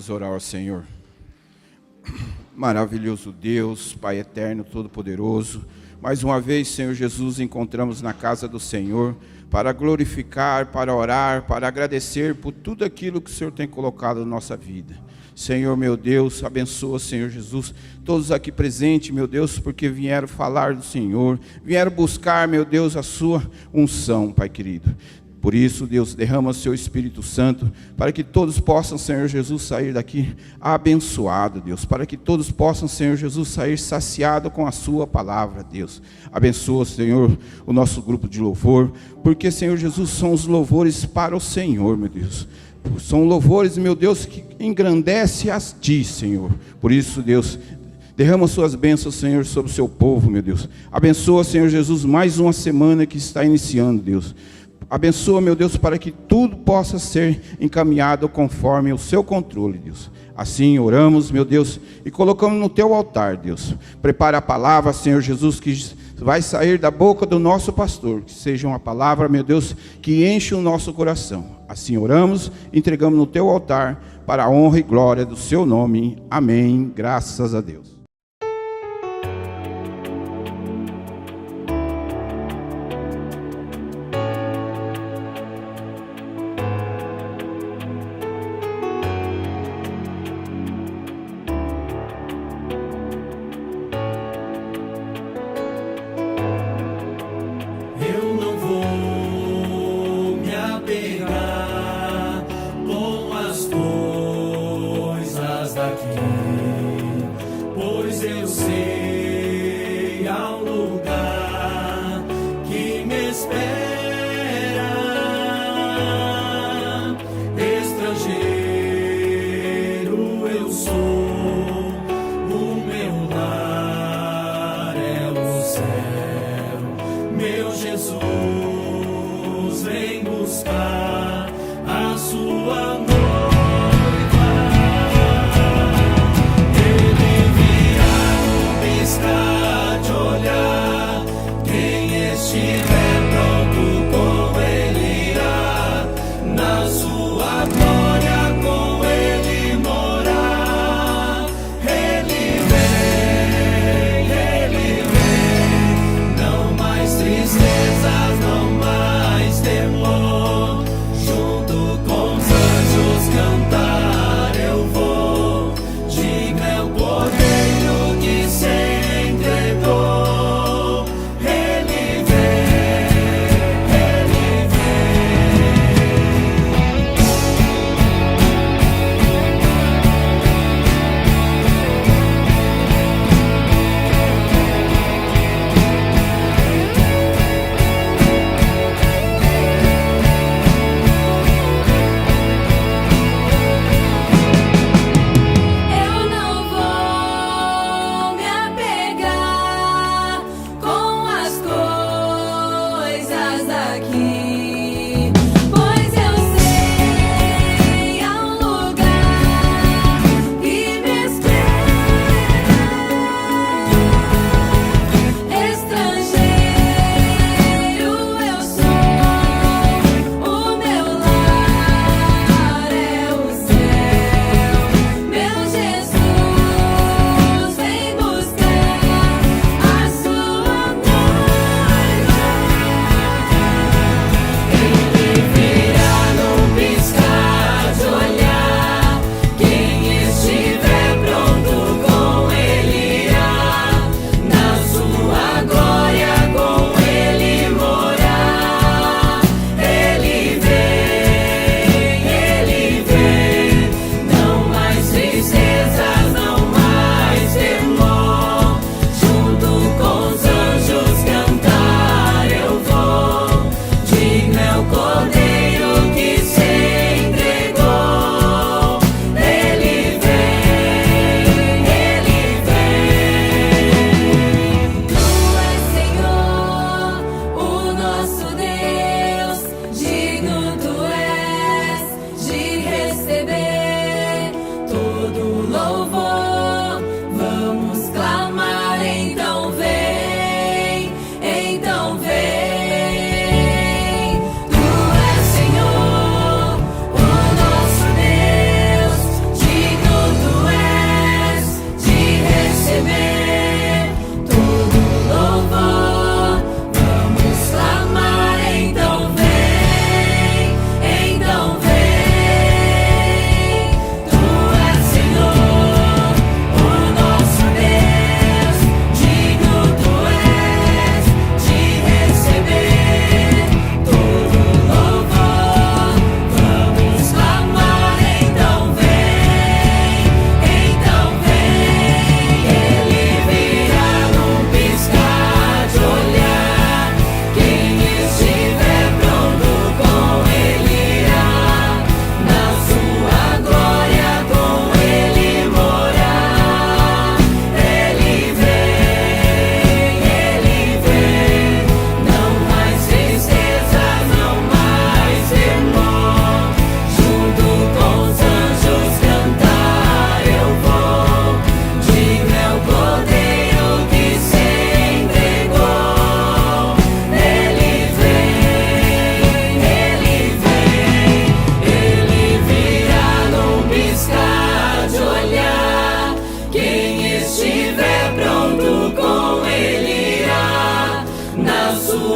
Vamos orar ao Senhor. Maravilhoso Deus, Pai eterno, todo-poderoso, mais uma vez, Senhor Jesus, encontramos na casa do Senhor para glorificar, para orar, para agradecer por tudo aquilo que o Senhor tem colocado na nossa vida. Senhor, meu Deus, abençoa, Senhor Jesus, todos aqui presentes, meu Deus, porque vieram falar do Senhor, vieram buscar, meu Deus, a sua unção, Pai querido. Por isso, Deus, derrama o seu Espírito Santo, para que todos possam, Senhor Jesus, sair daqui abençoado, Deus, para que todos possam, Senhor Jesus, sair saciado com a sua palavra, Deus. Abençoa, Senhor, o nosso grupo de louvor, porque, Senhor Jesus, são os louvores para o Senhor, meu Deus. São louvores, meu Deus, que engrandece a Ti, Senhor. Por isso, Deus, derrama suas bênçãos, Senhor, sobre o seu povo, meu Deus. Abençoa, Senhor Jesus, mais uma semana que está iniciando, Deus. Abençoa, meu Deus, para que tudo possa ser encaminhado conforme o seu controle, Deus. Assim oramos, meu Deus, e colocamos no teu altar, Deus. Prepara a palavra, Senhor Jesus, que vai sair da boca do nosso pastor. Que seja uma palavra, meu Deus, que enche o nosso coração. Assim oramos, entregamos no teu altar, para a honra e glória do seu nome. Amém. Graças a Deus.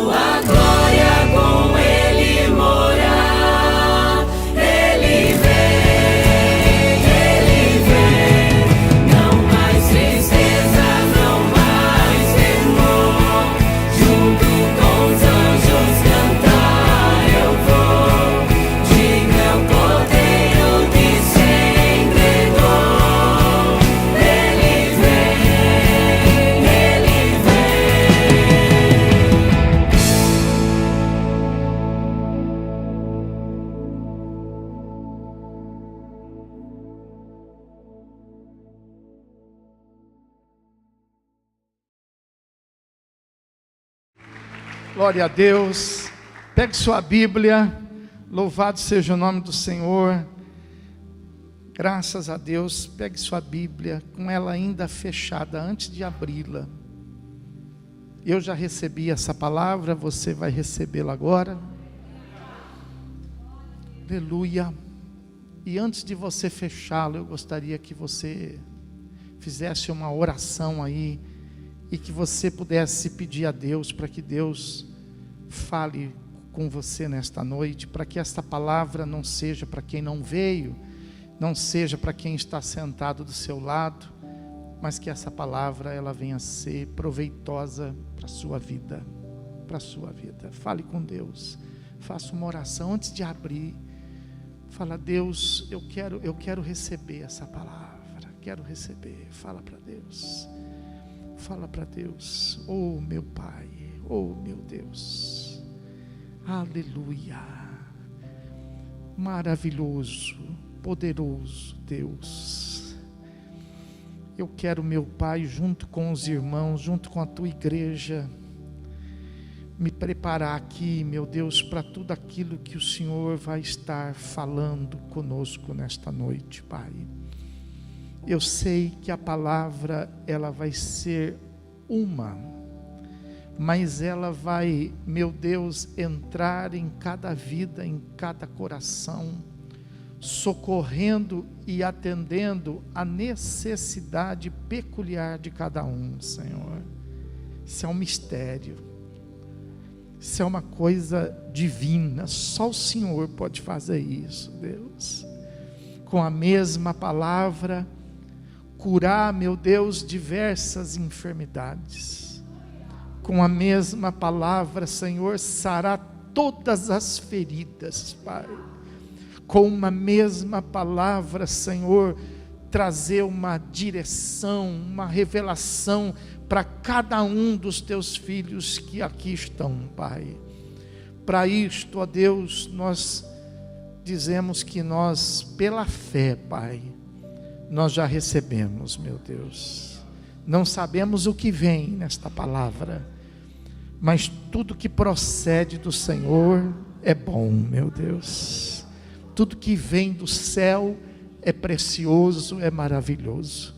tua glória com ele morar. Ele vem, não mais tristeza, não mais temor. Junto com os anjos cantar eu vou. Diga o Cordeiro que se entregou. Ele vem, ele vem. Glória a Deus. Pegue sua Bíblia. Louvado seja o nome do Senhor. Graças a Deus. Pegue sua Bíblia, com ela ainda fechada, antes de abri-la. Eu já recebi essa palavra, você vai recebê-la agora. Aleluia. E antes de você fechá-la, eu gostaria que você fizesse uma oração aí, e que você pudesse pedir a Deus para que Deus fale com você nesta noite, para que esta palavra não seja para quem não veio, não seja para quem está sentado do seu lado, mas que essa palavra ela venha a ser proveitosa para a sua vida, para a sua vida. Fale com Deus, faça uma oração antes de abrir. Fala: Deus, eu quero receber essa palavra, quero receber. Fala para Deus. Fala para Deus. Oh meu Pai, oh meu Deus, aleluia, maravilhoso, poderoso Deus. Eu quero, meu Pai, junto com os irmãos, junto com a tua igreja, me preparar aqui, meu Deus, para tudo aquilo que o Senhor vai estar falando conosco nesta noite, Pai. Eu sei que a palavra, ela vai ser uma, mas ela vai, meu Deus, entrar em cada vida, em cada coração, socorrendo e atendendo a necessidade peculiar de cada um, Senhor. Isso é um mistério, isso é uma coisa divina, só o Senhor pode fazer isso, Deus. Com a mesma palavra, curar, meu Deus, diversas enfermidades. Com a mesma palavra, Senhor, sarar todas as feridas, Pai. Com uma mesma palavra, Senhor, trazer uma direção, uma revelação para cada um dos teus filhos que aqui estão, Pai. Para isto, ó Deus, nós dizemos que nós, pela fé, Pai, nós já recebemos, meu Deus. Não sabemos o que vem nesta palavra, mas tudo que procede do Senhor é bom, meu Deus. Tudo que vem do céu é precioso, é maravilhoso.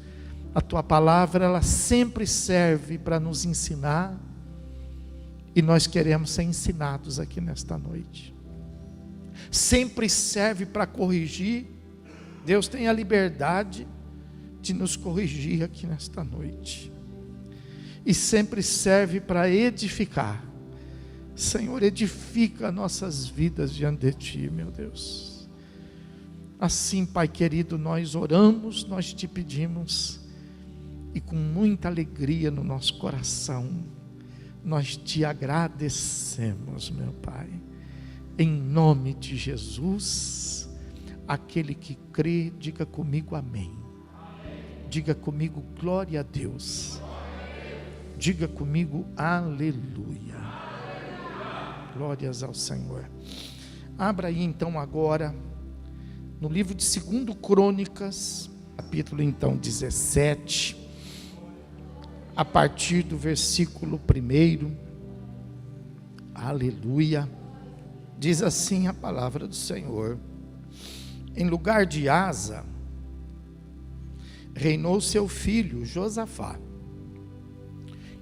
A tua palavra, ela sempre serve para nos ensinar, e nós queremos ser ensinados aqui nesta noite. Sempre serve para corrigir. Deus tem a liberdade de nos corrigir aqui nesta noite. E sempre serve para edificar. Senhor, edifica nossas vidas diante de Ti, meu Deus. Assim, Pai querido, nós oramos, nós te pedimos, e com muita alegria no nosso coração, nós te agradecemos, meu Pai. Em nome de Jesus. Aquele que crê, diga comigo amém. Diga comigo glória a Deus. Diga comigo aleluia. Glórias ao Senhor. Abra aí então agora no livro de 2 Crônicas, capítulo então 17, a partir do versículo 1. Aleluia. Diz assim a palavra do Senhor: em lugar de Asa, reinou seu filho Josafá,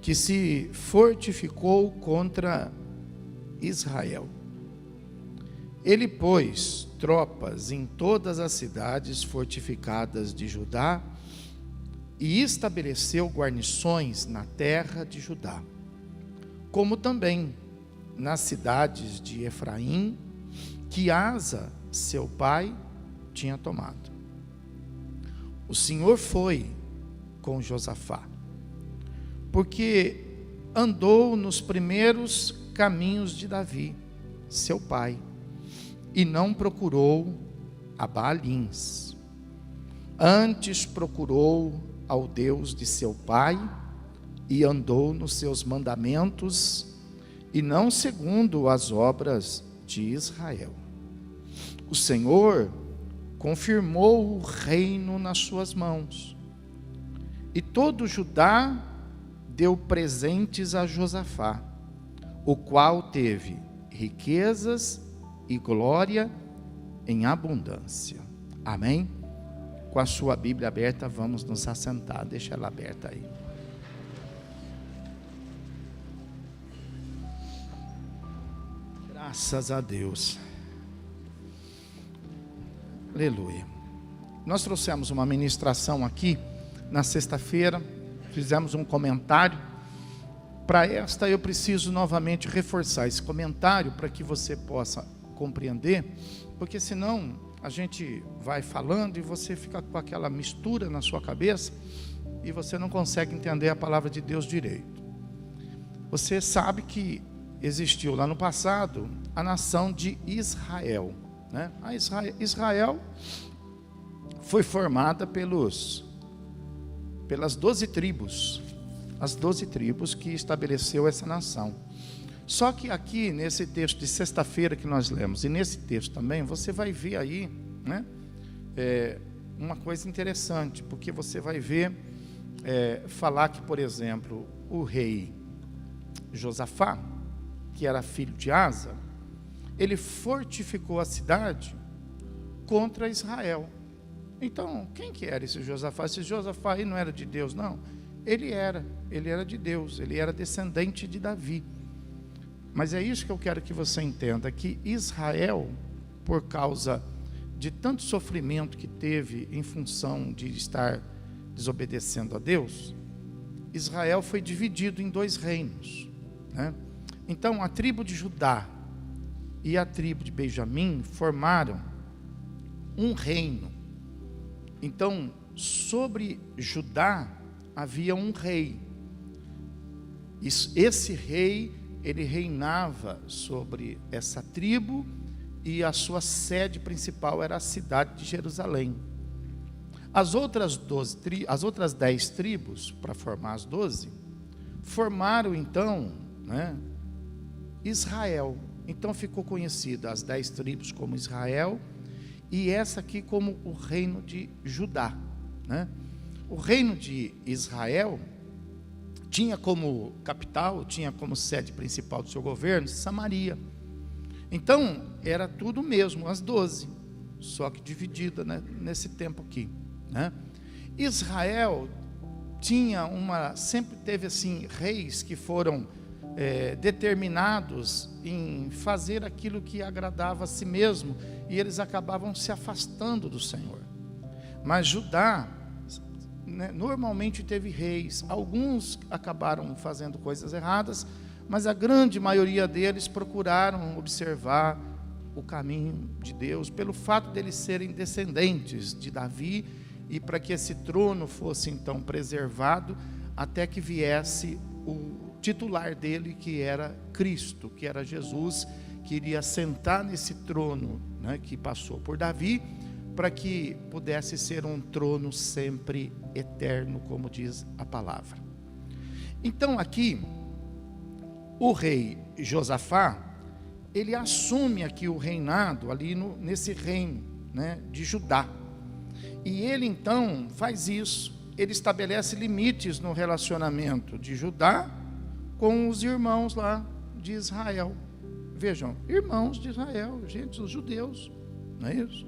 que se fortificou contra Israel. Ele pôs tropas em todas as cidades fortificadas de Judá e estabeleceu guarnições na terra de Judá, como também nas cidades de Efraim, que Asa, seu pai, tinha tomado. O Senhor foi com Josafá, porque andou nos primeiros caminhos de Davi, seu pai, e não procurou a Baalins. Antes procurou ao Deus de seu pai e andou nos seus mandamentos e não segundo as obras de Israel. O Senhor confirmou o reino nas suas mãos, e todo Judá deu presentes a Josafá, o qual teve riquezas e glória em abundância. Amém? Com a sua Bíblia aberta, vamos nos assentar. Deixa ela aberta aí. Graças a Deus. Aleluia. Nós trouxemos uma ministração aqui na sexta-feira, fizemos um comentário. Para esta eu preciso novamente reforçar esse comentário para que você possa compreender, porque senão a gente vai falando e você fica com aquela mistura na sua cabeça e você não consegue entender a palavra de Deus direito. Você sabe que existiu lá no passado a nação de Israel, né? Israel foi formada pelas 12 tribos, as 12 tribos que estabeleceu essa nação. Só que aqui nesse texto de sexta-feira que nós lemos, e nesse texto também, você vai ver aí, né, uma coisa interessante, porque você vai ver falar que, por exemplo, o rei Josafá, que era filho de Asa, ele fortificou a cidade contra Israel. Então, quem que era esse Josafá? Esse Josafá aí não era de Deus, não. Ele era de Deus, ele era descendente de Davi. Mas é isso que eu quero que você entenda, que Israel, por causa de tanto sofrimento que teve em função de estar desobedecendo a Deus, Israel foi dividido em 2 reinos, né? Então a tribo de Judá e a tribo de Benjamim formaram um reino. Então sobre Judá havia um rei. Esse rei, ele reinava sobre essa tribo, e a sua sede principal era a cidade de Jerusalém. As outras 10 tribos, para formar as 12, formaram então, né, Israel. Então ficou conhecida as 10 tribos como Israel, e essa aqui como o reino de Judá, né? O reino de Israel tinha como capital, tinha como sede principal do seu governo Samaria. Então era tudo mesmo, as 12, só que dividida, né, nesse tempo aqui, né? Israel sempre teve assim reis que foram determinados em fazer aquilo que agradava a si mesmo, e eles acabavam se afastando do Senhor. Mas Judá, né, normalmente teve reis. Alguns acabaram fazendo coisas erradas, mas a grande maioria deles procuraram observar o caminho de Deus, pelo fato deles serem descendentes de Davi, e para que esse trono fosse então preservado até que viesse o titular dele, que era Cristo, que era Jesus, que iria sentar nesse trono, né, que passou por Davi, para que pudesse ser um trono sempre eterno, como diz a palavra. Então aqui, o rei Josafá, ele assume aqui o reinado, ali nesse reino, né, de Judá. E ele então faz isso, ele estabelece limites no relacionamento de Judá com os irmãos lá de Israel. Vejam, irmãos de Israel, gente, os judeus, não é isso?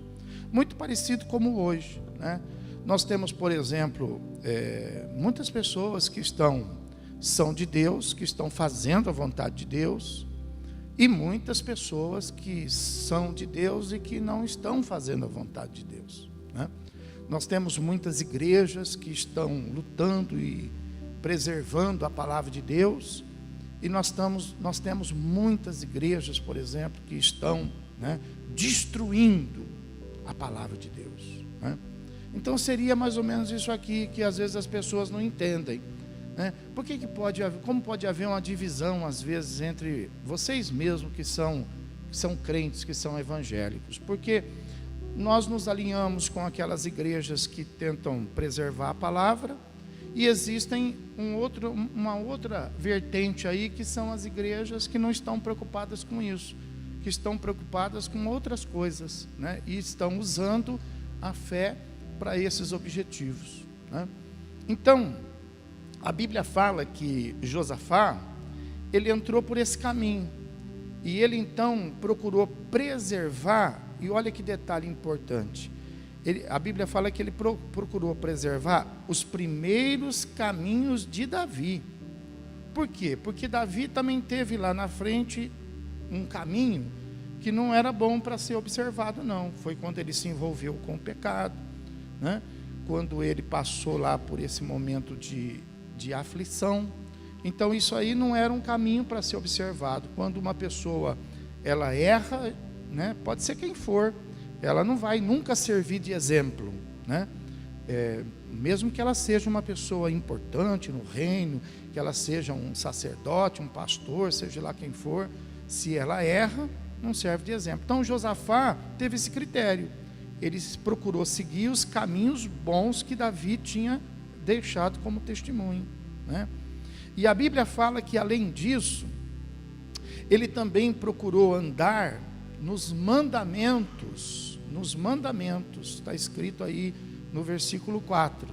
Muito parecido como hoje, né? Nós temos, por exemplo, muitas pessoas que são de Deus, que estão fazendo a vontade de Deus, e muitas pessoas que são de Deus e que não estão fazendo a vontade de Deus, né? Nós temos muitas igrejas que estão lutando e preservando a palavra de Deus, E nós temos muitas igrejas, por exemplo, que estão, né, destruindo a palavra de Deus, né? Então seria mais ou menos isso aqui que às vezes as pessoas não entendem, né? Como pode haver uma divisão às vezes entre vocês mesmos que são crentes, que são evangélicos? Porque nós nos alinhamos com aquelas igrejas que tentam preservar a palavra, e existem uma outra vertente aí, que são as igrejas que não estão preocupadas com isso, que estão preocupadas com outras coisas, né? E estão usando a fé para esses objetivos, né? Então, a Bíblia fala que Josafá, ele entrou por esse caminho, e ele então procurou preservar, e olha que detalhe importante, a Bíblia fala que ele procurou preservar os primeiros caminhos de Davi. Por quê? Porque Davi também teve lá na frente um caminho que não era bom para ser observado, não. Foi quando ele se envolveu com o pecado, né? Quando ele passou lá por esse momento de aflição. Então isso aí não era um caminho para ser observado. Quando uma pessoa ela erra, né, pode ser quem for, ela não vai nunca servir de exemplo, né? Mesmo que ela seja uma pessoa importante no reino, que ela seja um sacerdote, um pastor, seja lá quem for, se ela erra, não serve de exemplo. Então Josafá teve esse critério, ele procurou seguir os caminhos bons que Davi tinha deixado como testemunho, né? E a Bíblia fala que, além disso, ele também procurou andar nos mandamentos, está escrito aí no versículo 4,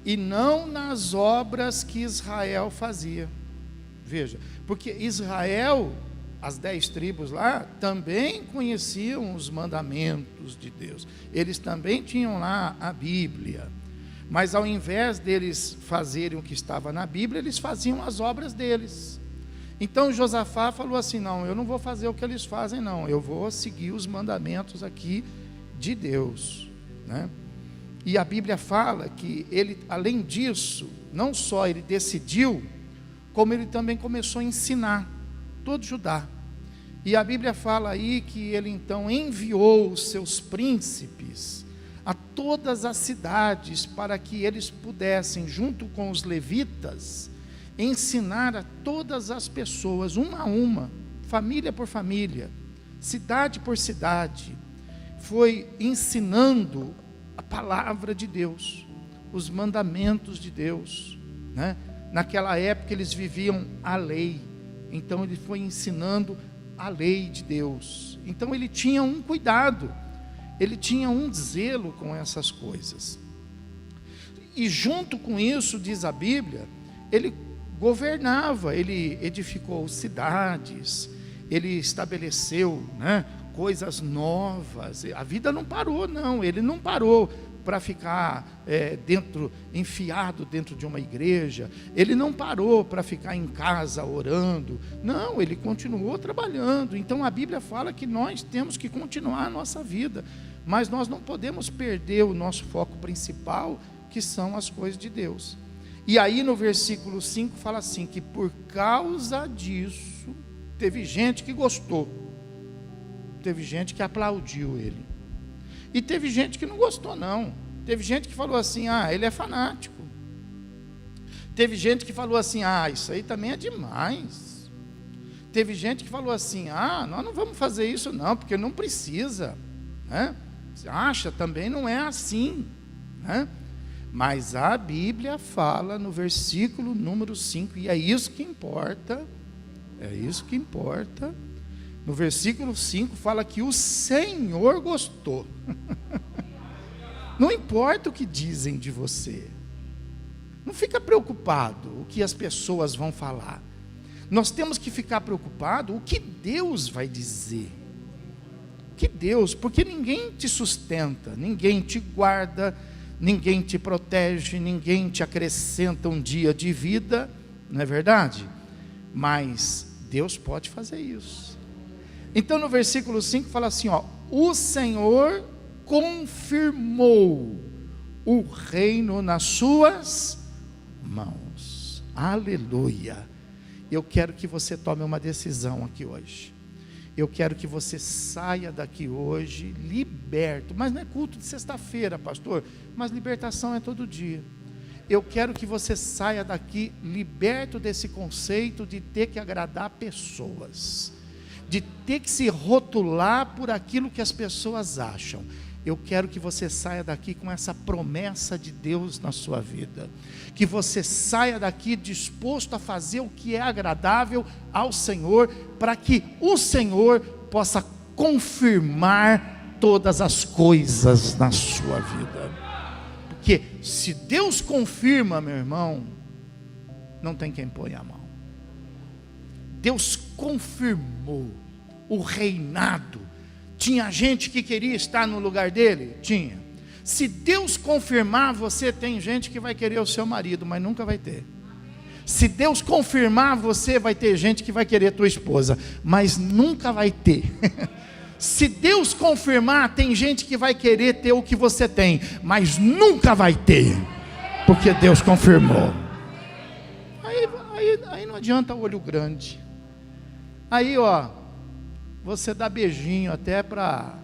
e não nas obras que Israel fazia. Veja, porque Israel, as 10 tribos lá, também conheciam os mandamentos de Deus, eles também tinham lá a Bíblia, mas ao invés deles fazerem o que estava na Bíblia, eles faziam as obras deles. Então Josafá falou assim: não, eu não vou fazer o que eles fazem, não, eu vou seguir os mandamentos aqui de Deus, né? E a Bíblia fala que ele, além disso, não só ele decidiu, como ele também começou a ensinar todo Judá. E a Bíblia fala aí que ele então enviou os seus príncipes a todas as cidades, para que eles pudessem, junto com os levitas, ensinar a todas as pessoas, uma a uma, família por família, cidade por cidade, foi ensinando a palavra de Deus, os mandamentos de Deus, né? Naquela época eles viviam a lei, então ele foi ensinando a lei de Deus. Então ele tinha um cuidado, ele tinha um zelo com essas coisas. E junto com isso, diz a Bíblia, ele governava, ele edificou cidades, ele estabeleceu, né, coisas novas. A vida não parou, não, ele não parou para ficar enfiado dentro de uma igreja, ele não parou para ficar em casa orando, não, ele continuou trabalhando. Então a Bíblia fala que nós temos que continuar a nossa vida, mas nós não podemos perder o nosso foco principal, que são as coisas de Deus. E aí no versículo 5 fala assim, que por causa disso, teve gente que gostou, teve gente que aplaudiu ele, e teve gente que não gostou, não. Teve gente que falou assim: ah, ele é fanático. Teve gente que falou assim: ah, isso aí também é demais. Teve gente que falou assim: ah, nós não vamos fazer isso não, porque não precisa, né? Você acha, também não é assim, né? Mas a Bíblia fala no versículo número 5, e é isso que importa, no versículo 5 fala que o Senhor gostou. Não importa o que dizem de você, não fica preocupado o que as pessoas vão falar, nós temos que ficar preocupado o que Deus vai dizer, porque ninguém te sustenta, ninguém te guarda, ninguém te protege, ninguém te acrescenta um dia de vida, não é verdade? Mas Deus pode fazer isso. Então no versículo 5 fala assim, ó, o Senhor confirmou o reino nas suas mãos. Aleluia. Eu quero que você tome uma decisão aqui hoje. Eu quero que você saia daqui hoje liberto. Mas não é culto de sexta-feira, pastor, mas libertação é todo dia. Eu quero que você saia daqui liberto desse conceito de ter que agradar pessoas, de ter que se rotular por aquilo que as pessoas acham. Eu quero que você saia daqui com essa promessa de Deus na sua vida, que você saia daqui disposto a fazer o que é agradável ao Senhor, para que o Senhor possa confirmar todas as coisas na sua vida. Porque se Deus confirma, meu irmão, não tem quem põe a mão. Deus confirmou o reinado. Tinha gente que queria estar no lugar dele? Tinha. Se Deus confirmar, você tem gente que vai querer o seu marido, mas nunca vai ter. Se Deus confirmar, você vai ter gente que vai querer a tua esposa, mas nunca vai ter. Se Deus confirmar, tem gente que vai querer ter o que você tem, mas nunca vai ter, porque Deus confirmou. Aí não adianta olho grande. Aí você dá beijinho até para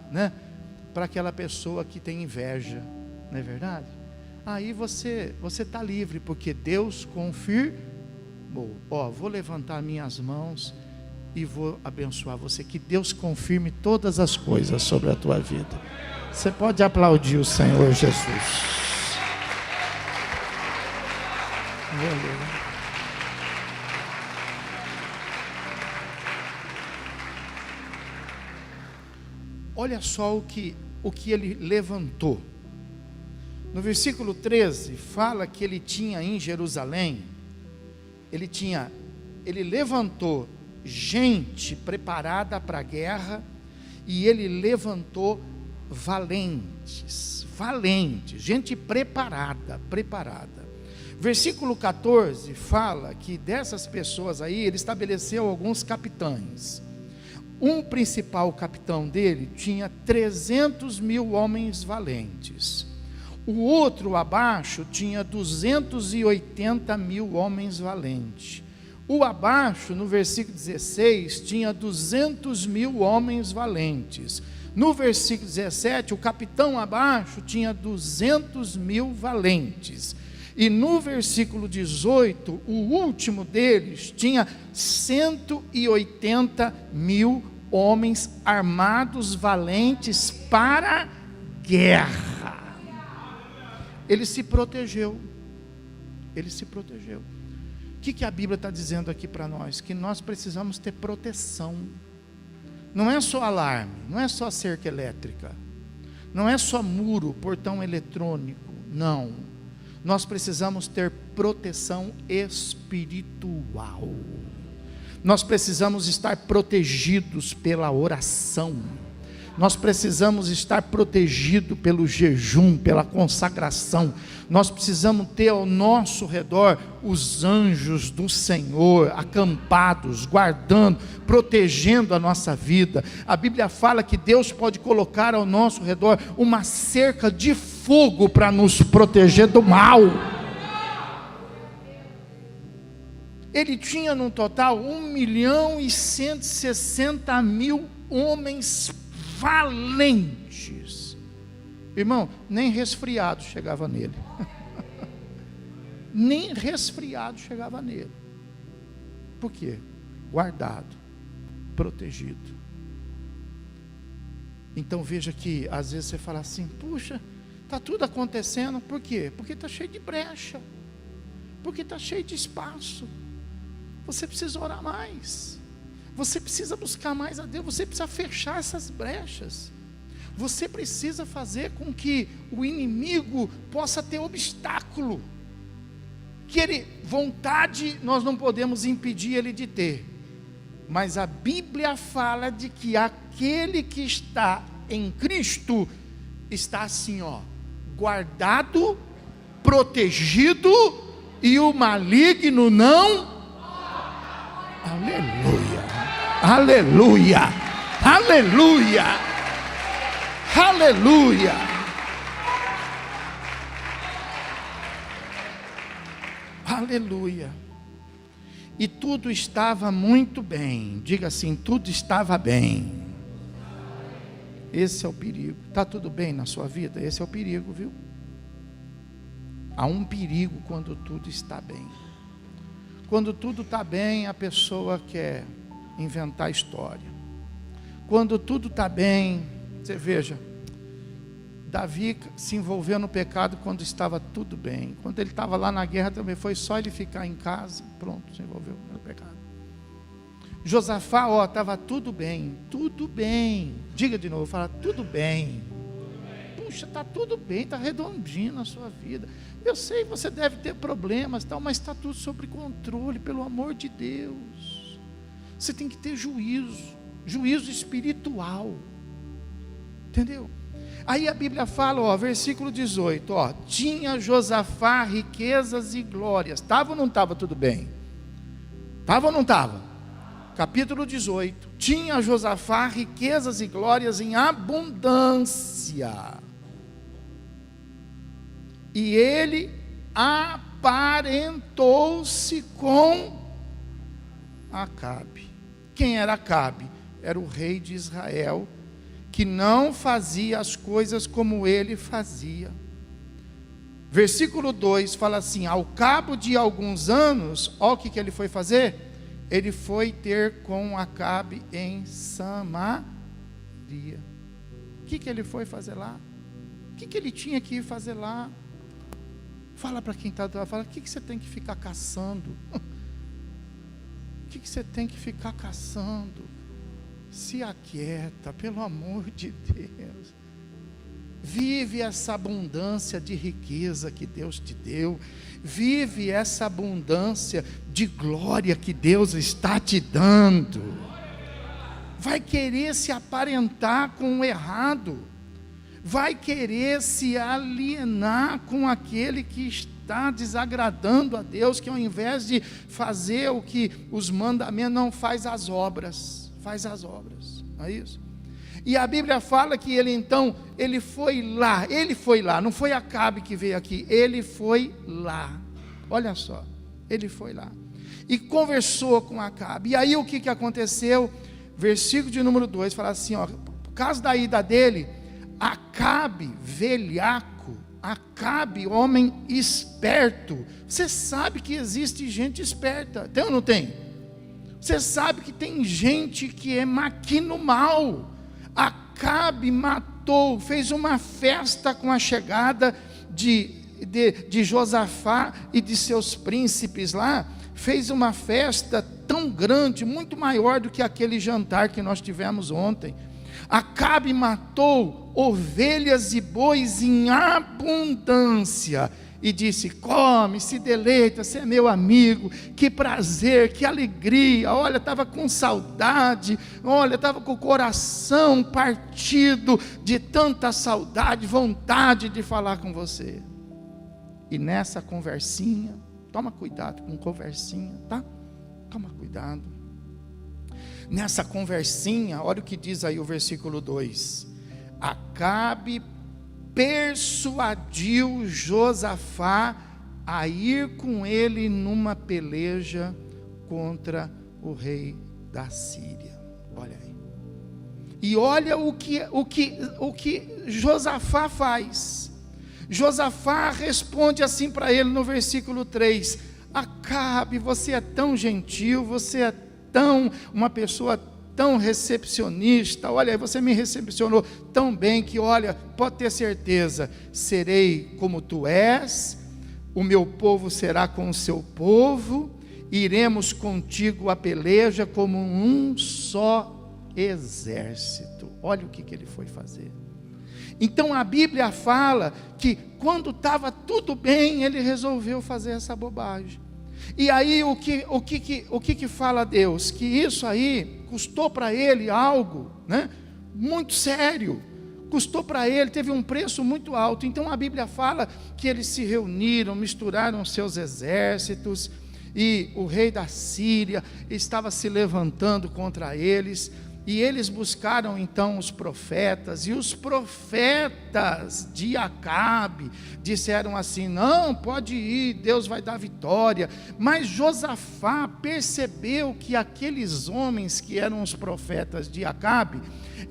aquela pessoa que tem inveja, não é verdade? Aí você está livre, porque Deus confirmou. Vou levantar minhas mãos e vou abençoar você, que Deus confirme todas as coisas sobre a tua vida. Você pode aplaudir o Senhor Jesus. Aleluia. Olha só o que ele levantou. No versículo 13, fala que ele tinha em Jerusalém, ele levantou gente preparada para a guerra, e ele levantou valentes, gente preparada. Versículo 14 fala que dessas pessoas aí, ele estabeleceu alguns capitães. Um principal capitão dele tinha 300.000 homens valentes. O outro abaixo tinha 280.000 homens valentes. O abaixo, no versículo 16, tinha 200.000 homens valentes. No versículo 17, o capitão abaixo tinha 200.000 valentes. E no versículo 18, o último deles tinha 180.000 homens armados, valentes para guerra. Ele se protegeu. O que a Bíblia está dizendo aqui para nós? Que nós precisamos ter proteção. Não é só alarme, não é só cerca elétrica, não é só muro, portão eletrônico, não. Nós precisamos ter proteção espiritual. Nós precisamos estar protegidos pela oração. Nós precisamos estar protegidos pelo jejum, pela consagração. Nós precisamos ter ao nosso redor os anjos do Senhor acampados, guardando, protegendo a nossa vida. A Bíblia fala que Deus pode colocar ao nosso redor uma cerca de fogo para nos proteger do mal. Ele tinha no total 1.160.000 homens valentes. Irmão, nem resfriado chegava nele. Nem resfriado chegava nele. Por quê? Guardado, protegido. Então veja que às vezes você fala assim: puxa, está tudo acontecendo. Por quê? Porque está cheio de brecha, porque está cheio de espaço. Você precisa orar mais, você precisa buscar mais a Deus, você precisa fechar essas brechas, você precisa fazer com que o inimigo possa ter obstáculo, vontade nós não podemos impedir ele de ter, mas a Bíblia fala de que aquele que está em Cristo está assim, guardado, protegido, e o maligno não. Aleluia, aleluia, aleluia, aleluia. Aleluia. e tudo estava muito bem. Diga assim: tudo estava bem. Esse é o perigo. Está tudo bem na sua vida? Esse é o perigo, viu? Há um perigo quando tudo está bem. Quando tudo está bem, a pessoa quer inventar história. Quando tudo está bem, você veja, Davi se envolveu no pecado quando estava tudo bem. Quando ele estava lá na guerra também, foi só ele ficar em casa, pronto, se envolveu no pecado. Josafá, estava tudo bem, tudo bem. Diga de novo, fala, tudo bem. Puxa, está tudo bem, está redondinho na sua vida. Eu sei, você deve ter problemas, tal, mas está tudo sob controle, pelo amor de Deus. Você tem que ter juízo espiritual. Entendeu? Aí a Bíblia fala, versículo 18, tinha Josafá riquezas e glórias. Estava ou não estava tudo bem? Estava ou não estava? Capítulo 18, tinha Josafá riquezas e glórias em abundância. E ele aparentou-se com Acabe. Quem era Acabe? Era o rei de Israel, que não fazia as coisas como ele fazia. Versículo 2 fala assim: ao cabo de alguns anos, olha o que ele foi fazer? Ele foi ter com Acabe em Samaria. O que ele foi fazer lá? O que ele tinha que ir fazer lá? Fala para quem está do lado, fala, o que você tem que ficar caçando? O que você tem que ficar caçando? Se aquieta, pelo amor de Deus. Vive essa abundância de riqueza que Deus te deu. Vive essa abundância de glória que Deus está te dando. Vai querer se aparentar com o errado. Vai querer se alienar com aquele que está desagradando a Deus, que ao invés de fazer o que os mandamentos, não faz as obras. Faz as obras, não é isso? E a Bíblia fala que ele foi lá, não foi Acabe que veio aqui, ele foi lá, olha só, ele foi lá, e conversou com Acabe. E aí o que aconteceu? Versículo de número 2, fala assim, por causa da ida dele, Acabe, velhaco, Acabe, homem esperto. Você sabe que existe gente esperta, tem ou não tem? Você sabe que tem gente que maquina o mal. Acabe matou, fez uma festa com a chegada de Josafá e de seus príncipes lá, fez uma festa tão grande, muito maior do que aquele jantar que nós tivemos ontem. Acabe matou ovelhas e bois em abundância, e disse, come, se deleita, você é meu amigo, que prazer, que alegria, olha, estava com saudade, olha, estava com o coração partido de tanta saudade, vontade de falar com você. E nessa conversinha, toma cuidado com conversinha, tá? Toma cuidado. Nessa conversinha, olha o que diz aí o versículo 2, Acabe persuadiu Josafá a ir com ele numa peleja contra o rei da Síria. Olha aí. E olha o que Josafá faz. Josafá responde assim para ele no versículo 3: Acabe, você é tão gentil, você é uma pessoa tão recepcionista, olha, você me recepcionou tão bem que, olha, pode ter certeza, serei como tu és, o meu povo será com o seu povo, iremos contigo a peleja como um só exército. Olha o que ele foi fazer. Então a Bíblia fala que quando estava tudo bem, ele resolveu fazer essa bobagem. E aí o que fala Deus? Que isso aí custou para ele algo, né, muito sério, custou para ele, teve um preço muito alto. Então a Bíblia fala que eles se reuniram, misturaram seus exércitos, e o rei da Síria estava se levantando contra eles, E eles buscaram então os profetas, e os profetas de Acabe disseram assim: não, pode ir, Deus vai dar vitória. Mas Josafá percebeu que aqueles homens que eram os profetas de Acabe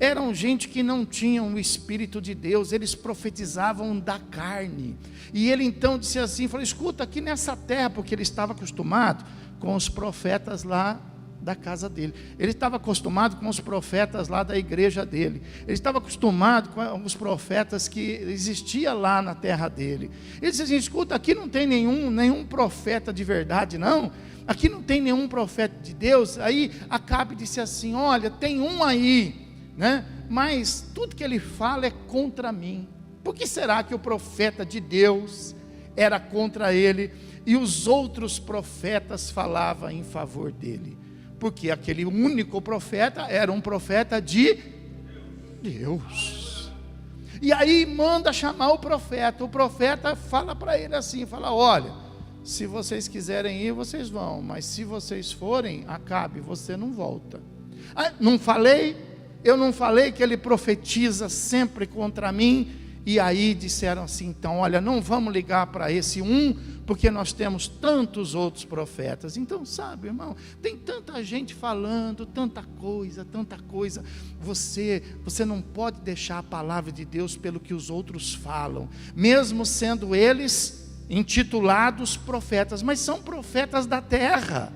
eram gente que não tinham o Espírito de Deus, eles profetizavam da carne. E ele então disse assim, falou: escuta, aqui nessa terra, porque ele estava acostumado com os profetas lá da casa dele, ele estava acostumado com os profetas lá da igreja dele, ele estava acostumado com os profetas que existia lá na terra dele. Ele disse assim: escuta, aqui não tem nenhum profeta de verdade, não, aqui não tem nenhum profeta de Deus. Aí Acabe disse assim: olha, tem um aí, né? Mas tudo que ele fala é contra mim. Por que será que o profeta de Deus era contra ele e os outros profetas falavam em favor dele? Porque aquele único profeta era um profeta de Deus. E aí manda chamar o profeta fala para ele assim, fala: olha, se vocês quiserem ir, vocês vão, mas se vocês forem, Acabe, você não volta. Ah, eu não falei que ele profetiza sempre contra mim? E aí disseram assim, então, olha, não vamos ligar para esse porque nós temos tantos outros profetas. Então, sabe, irmão, tem tanta gente falando, tanta coisa, você não pode deixar a palavra de Deus pelo que os outros falam, mesmo sendo eles intitulados profetas, mas são profetas da terra,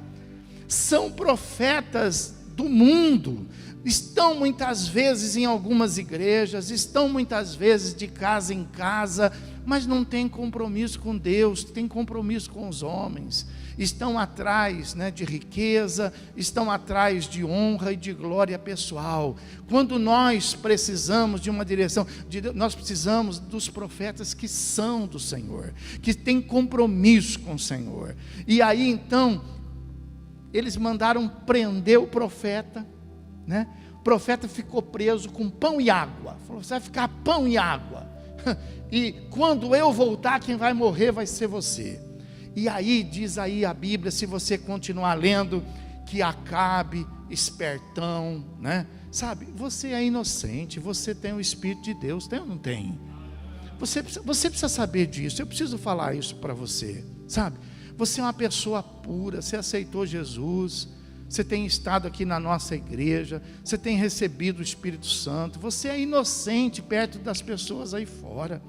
são profetas do mundo, estão muitas vezes em algumas igrejas, estão muitas vezes de casa em casa, mas não tem compromisso com Deus, tem compromisso com os homens, estão atrás, né, de riqueza, estão atrás de honra e de glória pessoal. Quando nós precisamos de uma direção de Deus, nós precisamos dos profetas que são do Senhor, que têm compromisso com o Senhor. E aí então eles mandaram prender o profeta, né? O profeta ficou preso com pão e água, falou: você vai ficar pão e água, e quando eu voltar, quem vai morrer vai ser você. E aí diz aí a Bíblia, se você continuar lendo, que Acabe, espertão, né? Sabe, você é inocente, você tem o Espírito de Deus, tem ou não tem? Você precisa saber disso, eu preciso falar isso para você, sabe? Você é uma pessoa pura, você aceitou Jesus, você tem estado aqui na nossa igreja, você tem recebido o Espírito Santo, você é inocente perto das pessoas aí fora.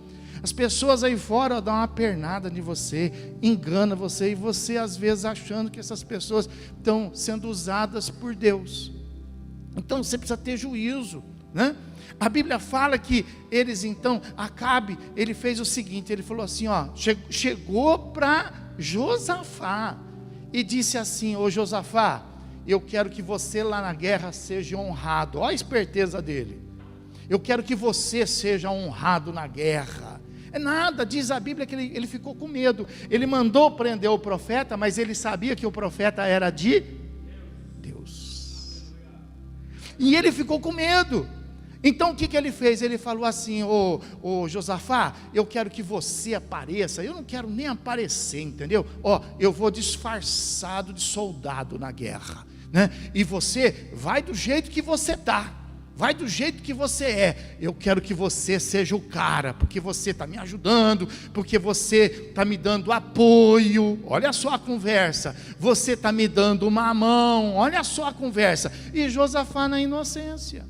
As pessoas aí fora dão uma pernada de você, engana você, e você às vezes achando que essas pessoas estão sendo usadas por Deus. Então você precisa ter juízo, né? A Bíblia fala que eles então, Acabe, ele fez o seguinte, ele falou assim, ó, chegou para Josafá e disse assim: ô Josafá, eu quero que você lá na guerra seja honrado. Olha a esperteza dele. Eu quero que você seja honrado na guerra. É nada, diz a Bíblia que ele ficou com medo. Ele mandou prender o profeta, mas ele sabia que o profeta era de Deus. E ele ficou com medo. Então o que ele fez? Ele falou assim: ô Josafá, eu quero que você apareça. Eu não quero nem aparecer, entendeu? Ó, eu vou disfarçado de soldado na guerra, né? E você vai do jeito que você está, vai do jeito que você é. Eu quero que você seja o cara, porque você está me ajudando, porque você está me dando apoio. Olha só a conversa, você está me dando uma mão, olha só a conversa. E Josafá na inocência.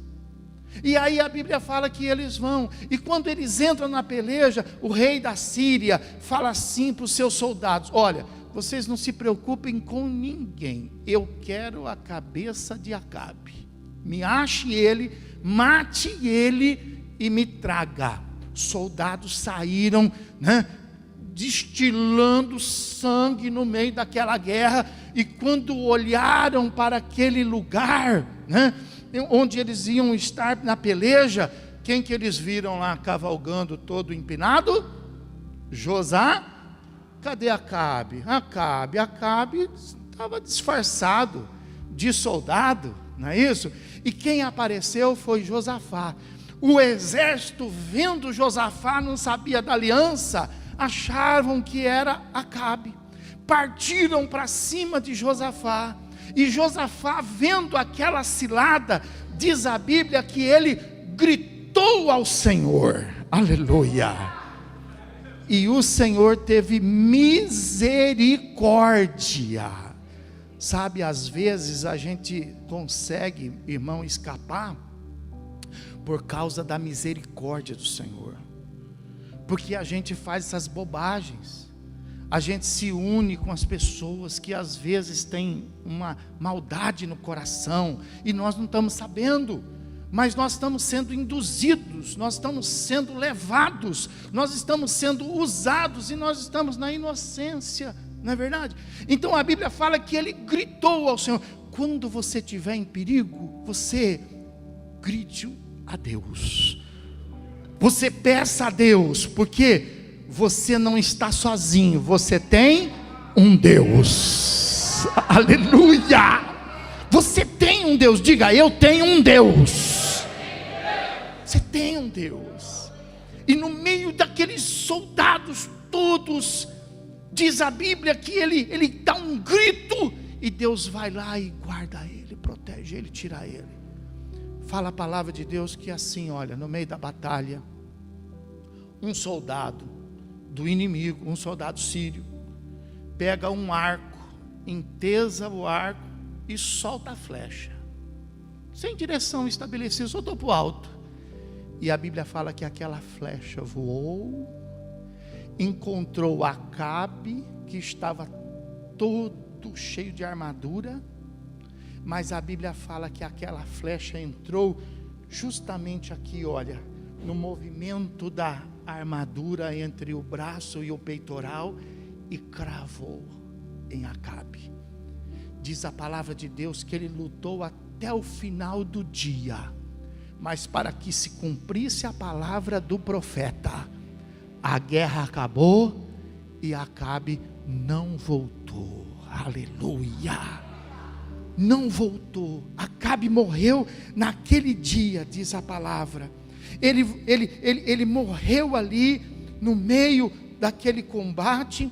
E aí a Bíblia fala que eles vão, e quando eles entram na peleja, o rei da Síria fala assim para os seus soldados: olha, vocês não se preocupem com ninguém, eu quero a cabeça de Acabe, me ache ele, mate ele e me traga. Soldados saíram, né, destilando sangue no meio daquela guerra, e quando olharam para aquele lugar, né, onde eles iam estar na peleja, quem que eles viram lá cavalgando todo empinado? Josafá. Cadê Acabe? Acabe estava disfarçado de soldado, não é isso? E quem apareceu foi Josafá. O exército, vendo Josafá, não sabia da aliança, achavam que era Acabe, partiram para cima de Josafá. E Josafá, vendo aquela cilada, diz a Bíblia que ele gritou ao Senhor, aleluia, e o Senhor teve misericórdia. Sabe, às vezes a gente consegue, irmão, escapar por causa da misericórdia do Senhor, porque a gente faz essas bobagens, a gente se une com as pessoas que às vezes têm uma maldade no coração, e nós não estamos sabendo, mas nós estamos sendo induzidos, nós estamos sendo levados, nós estamos sendo usados, e nós estamos na inocência, não é verdade? Então a Bíblia fala que ele gritou ao Senhor. Quando você estiver em perigo, você grite a Deus, você peça a Deus, porque você não está sozinho, você tem um Deus, aleluia, você tem um Deus, diga, eu tenho um Deus, você tem um Deus, e no meio daqueles soldados todos, diz a Bíblia que ele dá um grito, e Deus vai lá e guarda ele, protege ele, tira ele. Fala a palavra de Deus que assim, olha, no meio da batalha, um soldado do inimigo, um soldado sírio, pega um arco, entesa o arco e solta a flecha, sem direção estabelecida, soltou para o alto, e a Bíblia fala que aquela flecha voou, encontrou Acabe, que estava todo cheio de armadura, mas a Bíblia fala que aquela flecha entrou justamente aqui, olha, no movimento da armadura entre o braço e o peitoral, e cravou em Acabe. Diz a palavra de Deus que ele lutou até o final do dia, mas para que se cumprisse a palavra do profeta, a guerra acabou e Acabe não voltou, aleluia, não voltou. Acabe morreu naquele dia, diz a palavra, ele morreu ali no meio daquele combate,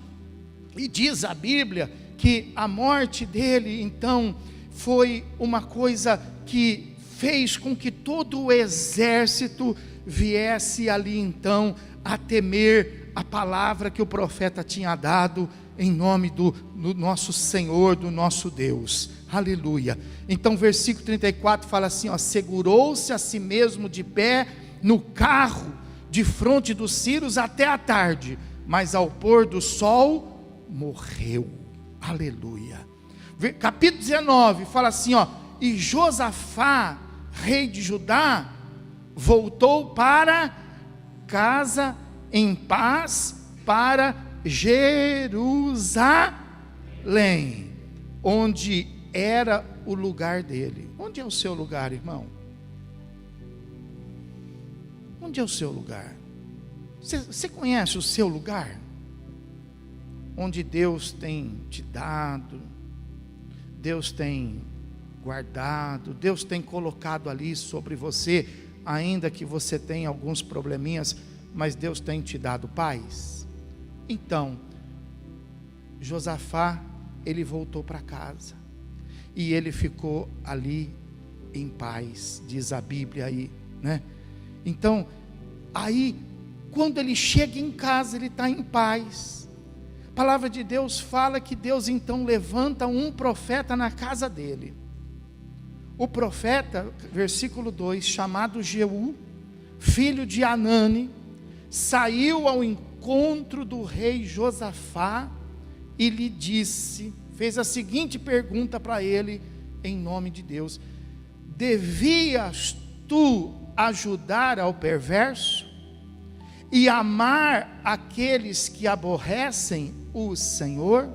e diz a Bíblia que a morte dele então foi uma coisa que fez com que todo o exército viesse ali então a temer a palavra que o profeta tinha dado em nome do nosso Senhor, do nosso Deus, aleluia. Então versículo 34 fala assim, ó, segurou-se a si mesmo de pé no carro de fronte dos sírios até a tarde, mas ao pôr do sol morreu, aleluia. Capítulo 19 fala assim, ó, e Josafá, rei de Judá, voltou para casa em paz para Jerusalém, onde era o lugar dele. Onde é o seu lugar, irmão? Onde é o seu lugar? Você conhece o seu lugar? Onde Deus tem te dado, Deus tem guardado, Deus tem colocado ali sobre você, ainda que você tenha alguns probleminhas, mas Deus tem te dado paz. Então Josafá, ele voltou para casa, e ele ficou ali em paz, diz a Bíblia aí, né? Então, aí, quando ele chega em casa, ele está em paz. A palavra de Deus fala que Deus então levanta um profeta na casa dele. O profeta, versículo 2, chamado Jeú, filho de Anani, saiu ao encontro do rei Josafá e lhe disse, fez a seguinte pergunta para ele, em nome de Deus: devias tu ajudar ao perverso e amar aqueles que aborrecem o Senhor?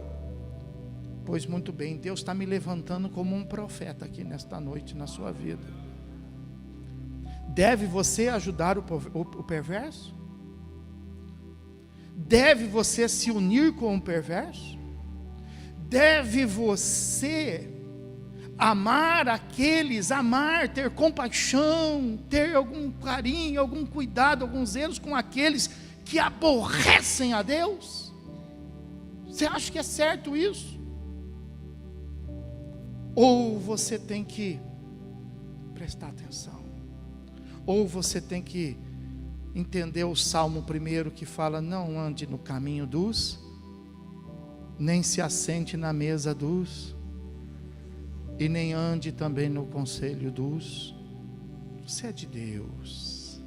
Pois muito bem, Deus está me levantando como um profeta aqui nesta noite na sua vida. Deve você ajudar o perverso? Deve você se unir com o perverso? Deve você amar aqueles, ter compaixão, ter algum carinho, algum cuidado, alguns zelos com aqueles que aborrecem a Deus? Você acha que é certo isso? Ou você tem que prestar atenção. Ou você tem que entender o Salmo 1 que fala: não ande no caminho dos, nem se assente na mesa dos, e nem ande também no conselho dos. Você é de Deus,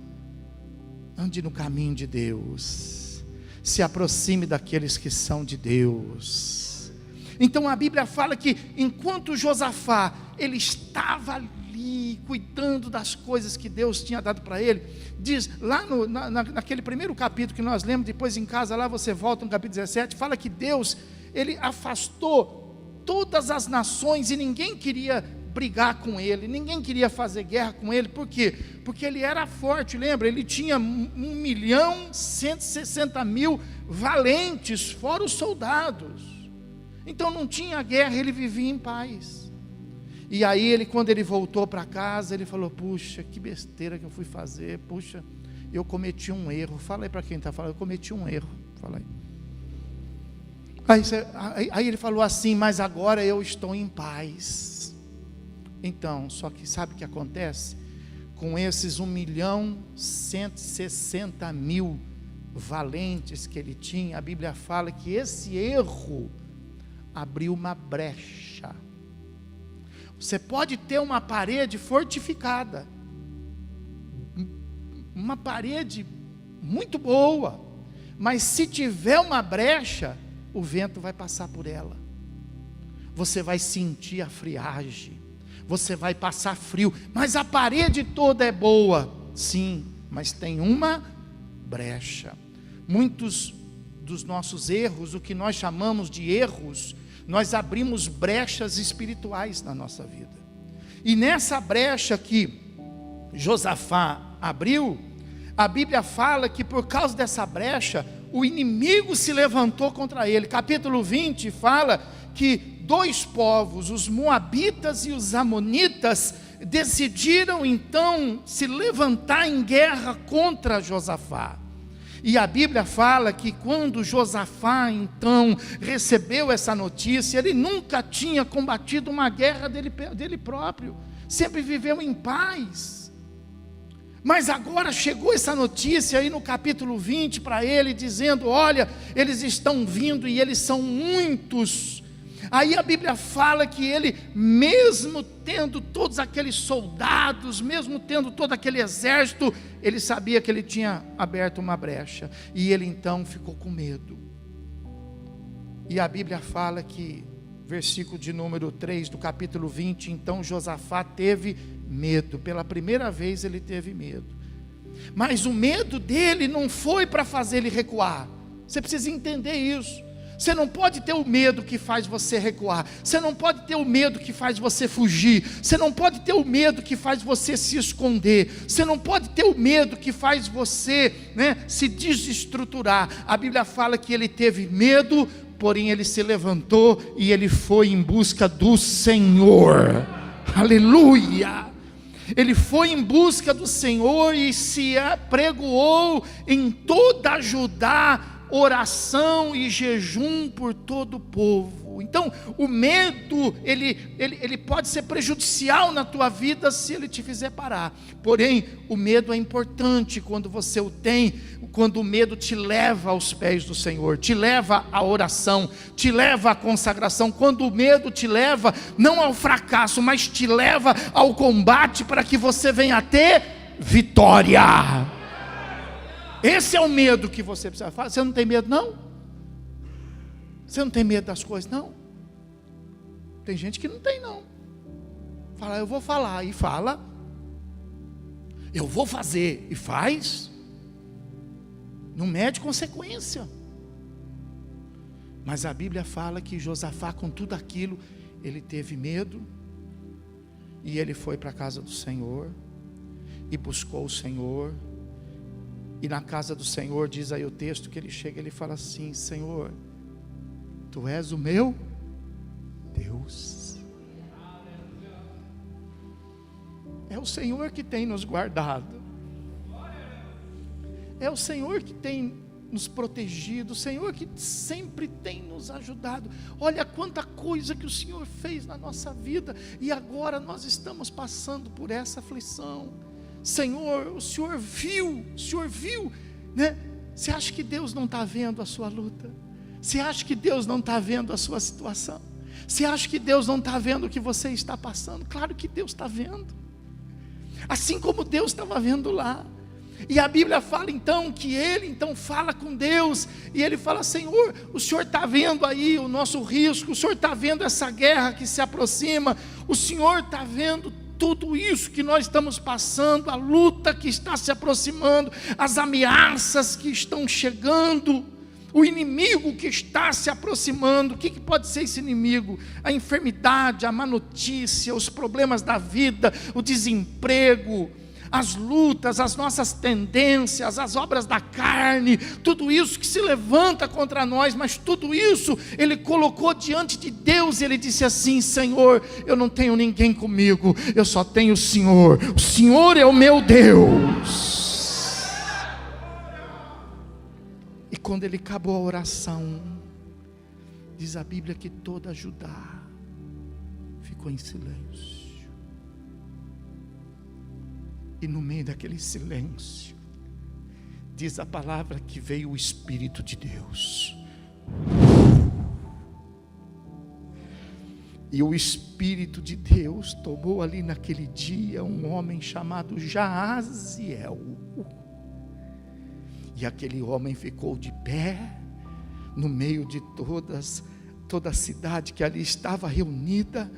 ande no caminho de Deus, se aproxime daqueles que são de Deus. Então a Bíblia fala que enquanto Josafá, ele estava ali cuidando das coisas que Deus tinha dado para ele, diz lá naquele primeiro capítulo que nós lemos, depois em casa lá você volta no capítulo 17, fala que Deus, ele afastou todas as nações e ninguém queria brigar com ele, ninguém queria fazer guerra com ele. Por quê? Porque ele era forte, lembra? Ele tinha 1.160.000 valentes, fora os soldados. Então não tinha guerra, ele vivia em paz. E aí ele, quando ele voltou para casa, ele falou: puxa, que besteira que eu fui fazer, puxa, eu cometi um erro. Fala aí para quem está falando: eu cometi um erro. Fala aí. Aí ele falou assim: mas agora eu estou em paz. Então, só que sabe o que acontece? Com esses 1.160.000 valentes que ele tinha, a Bíblia fala que esse erro abriu uma brecha. Você pode ter uma parede fortificada, uma parede muito boa, mas se tiver uma brecha, o vento vai passar por ela, você vai sentir a friagem, você vai passar frio, mas a parede toda é boa, sim, mas tem uma brecha. Muitos dos nossos erros, o que nós chamamos de erros, nós abrimos brechas espirituais na nossa vida. E nessa brecha que Josafá abriu, a Bíblia fala que por causa dessa brecha, o inimigo se levantou contra ele. Capítulo 20 fala que dois povos, os moabitas e os amonitas, decidiram então se levantar em guerra contra Josafá. E a Bíblia fala que quando Josafá então recebeu essa notícia, ele nunca tinha combatido uma guerra dele próprio, sempre viveu em paz. Mas agora chegou essa notícia aí no capítulo 20 para ele, dizendo: olha, eles estão vindo e eles são muitos. Aí a Bíblia fala que ele, mesmo tendo todos aqueles soldados, mesmo tendo todo aquele exército, ele sabia que ele tinha aberto uma brecha, e ele então ficou com medo. E a Bíblia fala que, versículo de número 3 do capítulo 20, então Josafá teve medo, pela primeira vez ele teve medo, mas o medo dele não foi para fazer ele recuar. Você precisa entender isso. Você não pode ter o medo que faz você recuar, você não pode ter o medo que faz você fugir, você não pode ter o medo que faz você se esconder, você não pode ter o medo que faz você, se desestruturar. A Bíblia fala que ele teve medo, porém ele se levantou e ele foi em busca do Senhor. Aleluia! Ele foi em busca do Senhor e se apregoou em toda Judá, oração e jejum por todo o povo. Então o medo, ele pode ser prejudicial na tua vida se ele te fizer parar. Porém o medo é importante quando você o tem, quando o medo te leva aos pés do Senhor, te leva à oração, te leva à consagração. Quando o medo te leva não ao fracasso, mas te leva ao combate, para que você venha a ter vitória. Esse é o medo que você precisa falar. Você não tem medo não? Você não tem medo das coisas não? Tem gente que não tem não. Fala: eu vou falar, e fala. Eu vou fazer, e faz. Não mede consequência. Mas a Bíblia fala que Josafá, com tudo aquilo, ele teve medo, e ele foi para a casa do Senhor e buscou o Senhor. E na casa do Senhor, diz aí o texto, que ele chega e ele fala assim: Senhor, Tu és o meu Deus. É o Senhor que tem nos guardado, é o Senhor que tem nos protegido, o Senhor que sempre tem nos ajudado. Olha quanta coisa que o Senhor fez na nossa vida, e agora nós estamos passando por essa aflição. Senhor, o Senhor viu, né? Você acha que Deus não está vendo a sua luta? Você acha que Deus não está vendo a sua situação? Você acha que Deus não está vendo o que você está passando? Claro que Deus está vendo, assim como Deus estava vendo lá. E a Bíblia fala então que ele então fala com Deus, e ele fala: Senhor, o Senhor está vendo aí o nosso risco, o Senhor está vendo essa guerra que se aproxima, o Senhor está vendo tudo isso que nós estamos passando, a luta que está se aproximando, as ameaças que estão chegando, o inimigo que está se aproximando. O que pode ser esse inimigo? A enfermidade, a má notícia, os problemas da vida, o desemprego, as lutas, as nossas tendências, as obras da carne, tudo isso que se levanta contra nós. Mas tudo isso ele colocou diante de Deus, e ele disse assim: Senhor, eu não tenho ninguém comigo, eu só tenho o Senhor é o meu Deus. E quando ele acabou a oração, diz a Bíblia que toda Judá ficou em silêncio. E no meio daquele silêncio, diz a palavra que veio o Espírito de Deus. E o Espírito de Deus tomou ali naquele dia um homem chamado Jaaziel. E aquele homem ficou de pé no meio de toda a cidade que ali estava reunida.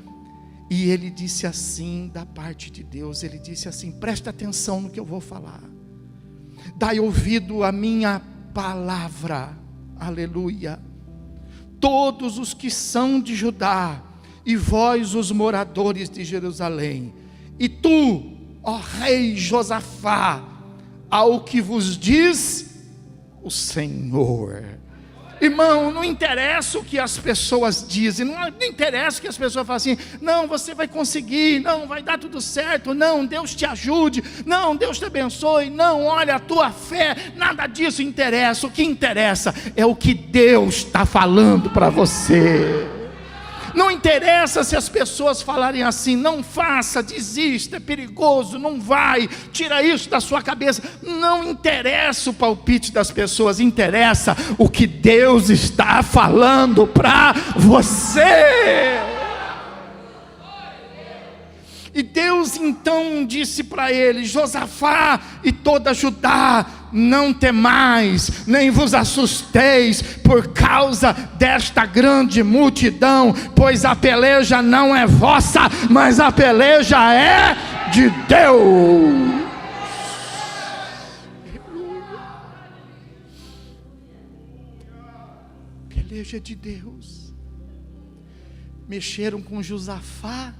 E ele disse assim, da parte de Deus, ele disse assim: presta atenção no que eu vou falar, dai ouvido à minha palavra, aleluia, todos os que são de Judá, e vós os moradores de Jerusalém, e tu, ó rei Josafá, ao que vos diz o Senhor. Irmão, não interessa o que as pessoas dizem, não interessa o que as pessoas falam assim: não, você vai conseguir, não, vai dar tudo certo, não, Deus te ajude, não, Deus te abençoe, não, olha, a tua fé, nada disso interessa. O que interessa é o que Deus está falando para você. Não interessa se as pessoas falarem assim: não faça, desista, é perigoso, não vai, tira isso da sua cabeça. Não interessa o palpite das pessoas, interessa o que Deus está falando para você. E Deus então disse para ele: Josafá e toda Judá, não temais, nem vos assusteis por causa desta grande multidão, pois a peleja não é vossa, mas a peleja é de Deus. Peleja de Deus. Mexeram com Josafá,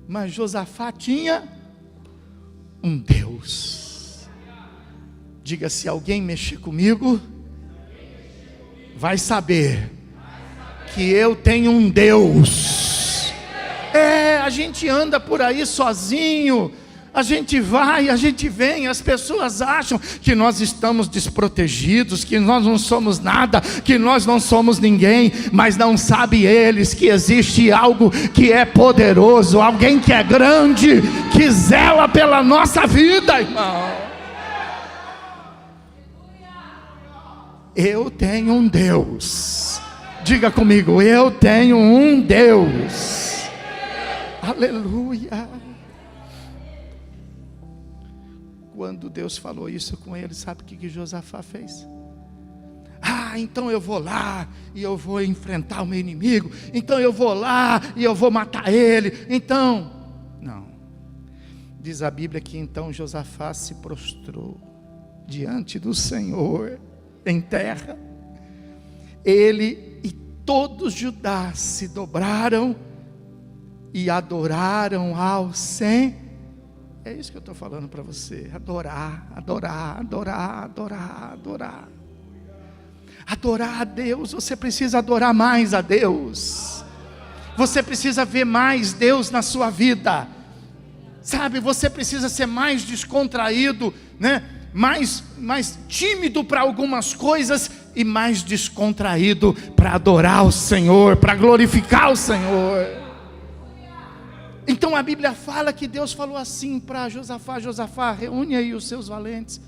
mas Josafá tinha um Deus. Diga: se alguém mexer comigo, vai saber que eu tenho um Deus. A gente anda por aí sozinho, a gente vai, a gente vem, as pessoas acham que nós estamos desprotegidos, que nós não somos nada, que nós não somos ninguém, mas não sabem eles que existe algo que é poderoso, alguém que é grande, que zela pela nossa vida, irmão. Eu tenho um Deus. Diga comigo: eu tenho um Deus. Aleluia. Quando Deus falou isso com ele, sabe o que Josafá fez? Então eu vou lá e eu vou enfrentar o meu inimigo, então eu vou lá e eu vou matar ele. Então, não. Diz a Bíblia que então Josafá se prostrou diante do Senhor em terra. Ele e todos Judá se dobraram e adoraram ao Senhor. É isso que eu estou falando para você: adorar, adorar, adorar, adorar, adorar. Adorar a Deus. Você precisa adorar mais a Deus. Você precisa ver mais Deus na sua vida. Sabe, você precisa ser mais descontraído, né? mais tímido para algumas coisas e mais descontraído para adorar o Senhor, para glorificar o Senhor. Então a Bíblia fala que Deus falou assim para Josafá: Josafá, reúne aí os seus valentes,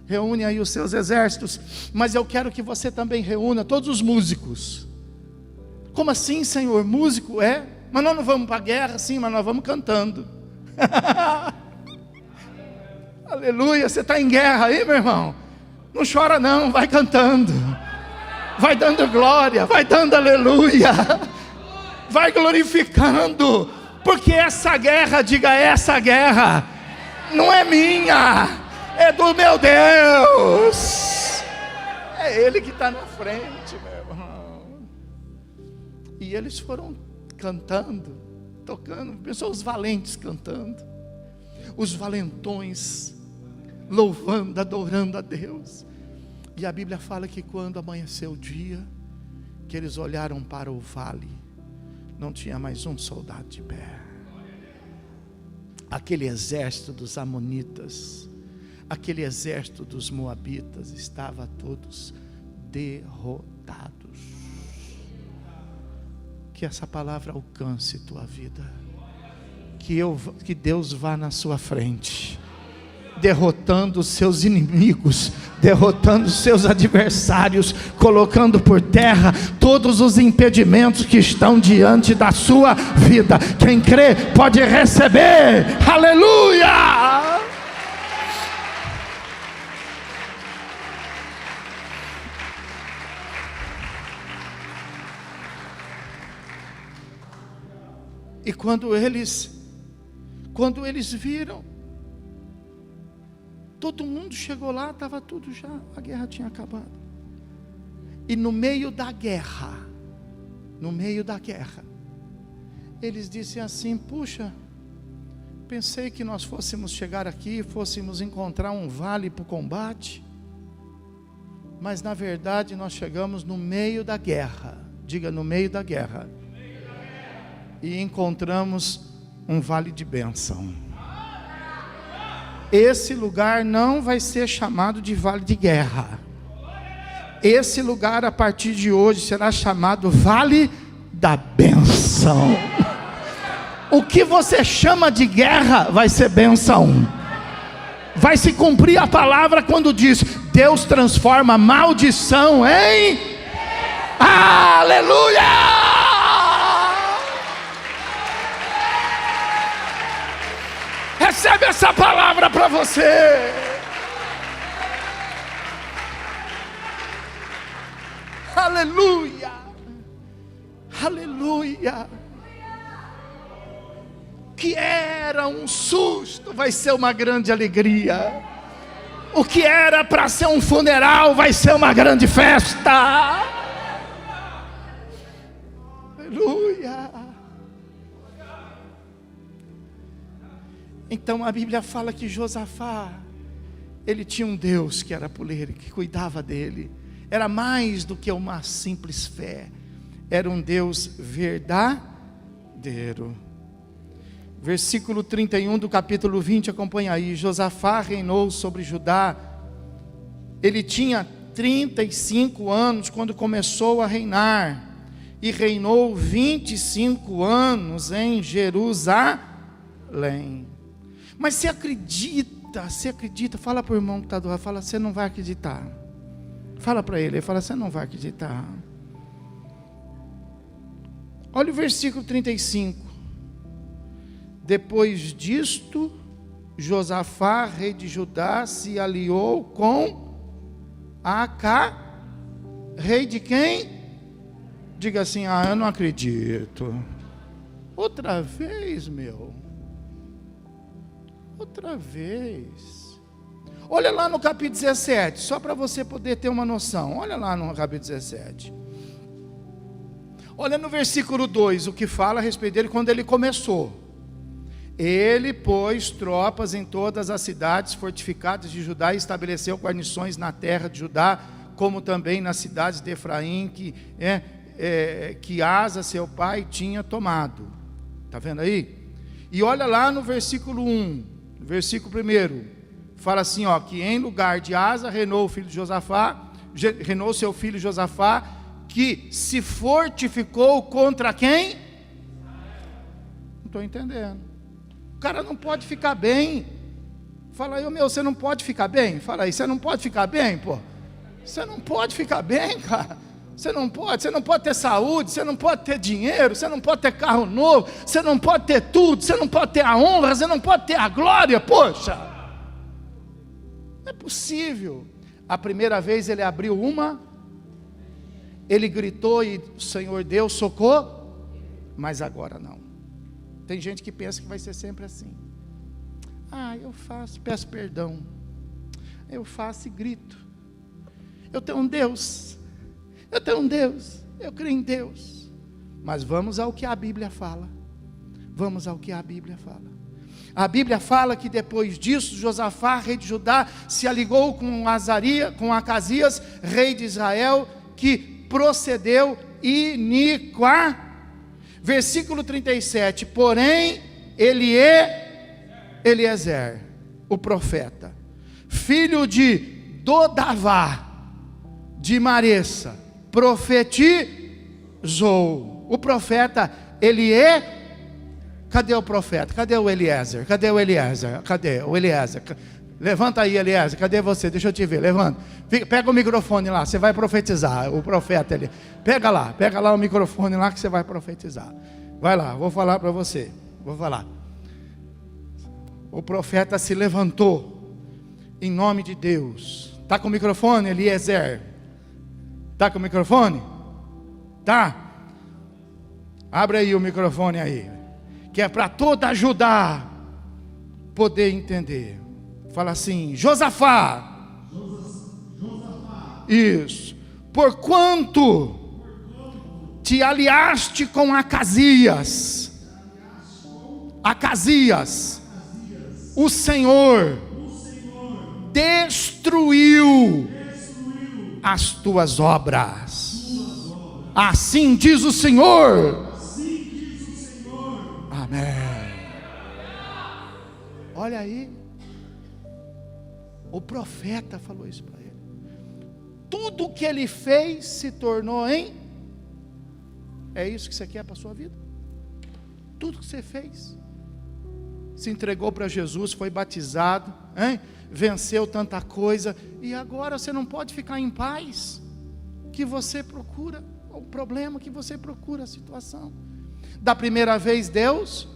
reúne aí os seus exércitos, mas eu quero que você também reúna todos os músicos. Como assim, Senhor? Músico? É? Mas nós não vamos para a guerra, sim, mas nós vamos cantando. Aleluia, você está em guerra aí, meu irmão? Não chora não, vai cantando, vai dando glória, vai dando aleluia, vai glorificando, porque essa guerra, diga, essa guerra não é minha, é do meu Deus, é Ele que está na frente, meu irmão. E eles foram cantando, tocando, pensou os valentes cantando, os valentões louvando, adorando a Deus. E a Bíblia fala que quando amanheceu o dia, que eles olharam para o vale, não tinha mais um soldado de pé. Aquele exército dos amonitas, aquele exército dos moabitas, estava todos derrotados. Que essa palavra alcance tua vida, que Deus vá na sua frente, derrotando os seus inimigos, derrotando os seus adversários, colocando por terra todos os impedimentos que estão diante da sua vida. Quem crê pode receber, aleluia! E quando eles viram, todo mundo chegou lá, estava tudo já, a guerra tinha acabado. E no meio da guerra, eles disseram assim: puxa, pensei que nós fôssemos chegar aqui, fôssemos encontrar um vale para o combate, mas na verdade nós chegamos no meio da guerra, diga, no meio da guerra, e encontramos um vale de bênção. Esse lugar não vai ser chamado de vale de guerra. Esse lugar a partir de hoje será chamado vale da bênção. O que você chama de guerra vai ser bênção. Vai se cumprir a palavra quando diz: Deus transforma maldição em aleluia! Recebe essa palavra para você. Aleluia, aleluia. Que era um susto vai ser uma grande alegria. O que era para ser um funeral vai ser uma grande festa. Aleluia. Então a Bíblia fala que Josafá, ele tinha um Deus que era por ele, que cuidava dele. Era mais do que uma simples fé, era um Deus verdadeiro. Versículo 31 do capítulo 20, acompanha aí. Josafá reinou sobre Judá. Ele tinha 35 anos quando começou a reinar, e reinou 25 anos em Jerusalém. Mas você acredita, fala para o irmão que está do lado, fala: você não vai acreditar. Fala para ele, fala: você não vai acreditar. Olha o versículo 35. Depois disto, Josafá, rei de Judá, se aliou com Acá, rei de quem? Diga assim: eu não acredito. Outra vez, meu. Outra vez. Olha lá no capítulo 17, só para você poder ter uma noção. Olha lá no capítulo 17. Olha no versículo 2, o que fala a respeito dele quando ele começou. Ele pôs tropas em todas as cidades fortificadas de Judá e estabeleceu guarnições na terra de Judá, como também nas cidades de Efraim, que Asa, seu pai, tinha tomado. Está vendo aí? E olha lá no versículo 1, versículo 1. fala assim, ó, que em lugar de Asa reinou o filho de Josafá, reinou seu filho Josafá, que se fortificou contra quem? Não estou entendendo. O cara não pode ficar bem. Fala aí, meu, você não pode ficar bem? Fala aí, você não pode ficar bem, pô? Você não pode ficar bem, cara. Você não pode ter saúde, você não pode ter dinheiro, você não pode ter carro novo, você não pode ter tudo, você não pode ter a honra, você não pode ter a glória, poxa. Não é possível. A primeira vez ele abriu ele gritou e o Senhor deu socorro, mas agora não. Tem gente que pensa que vai ser sempre assim. Eu faço, peço perdão, eu faço e grito. Eu tenho um Deus, eu creio em Deus. Mas vamos ao que a Bíblia fala. A Bíblia fala que depois disso, Josafá, rei de Judá, se aligou com Acasias, rei de Israel, que procedeu iniqua. Versículo 37, porém, Eliezer, o profeta, filho de Dodavá, de Maressa, profetizou. O profeta cadê o profeta? Cadê o Eliezer? Cadê o Eliezer? Levanta aí, Eliezer, cadê você? Deixa eu te ver, levanta. Pega o microfone lá, você vai profetizar. O profeta ali, pega lá o microfone lá que você vai profetizar. Vai lá, vou falar para você. O profeta se levantou em nome de Deus. Está com o microfone, Eliezer? Está com o microfone? Tá? Abre aí o microfone aí, que é para toda Judá poder entender. Fala assim, Josafá. Isso. Porquanto te aliaste com Acasias, o Senhor destruiu as tuas obras. Assim diz o Senhor. Amém. Olha aí. O profeta falou isso para ele. Tudo que ele fez se tornou em... É isso que você quer para a sua vida? Tudo que você fez. Se entregou para Jesus, foi batizado, hein? Venceu tanta coisa, e agora você não pode ficar em paz, que você procura o problema, que você procura a situação. Da primeira vez Deus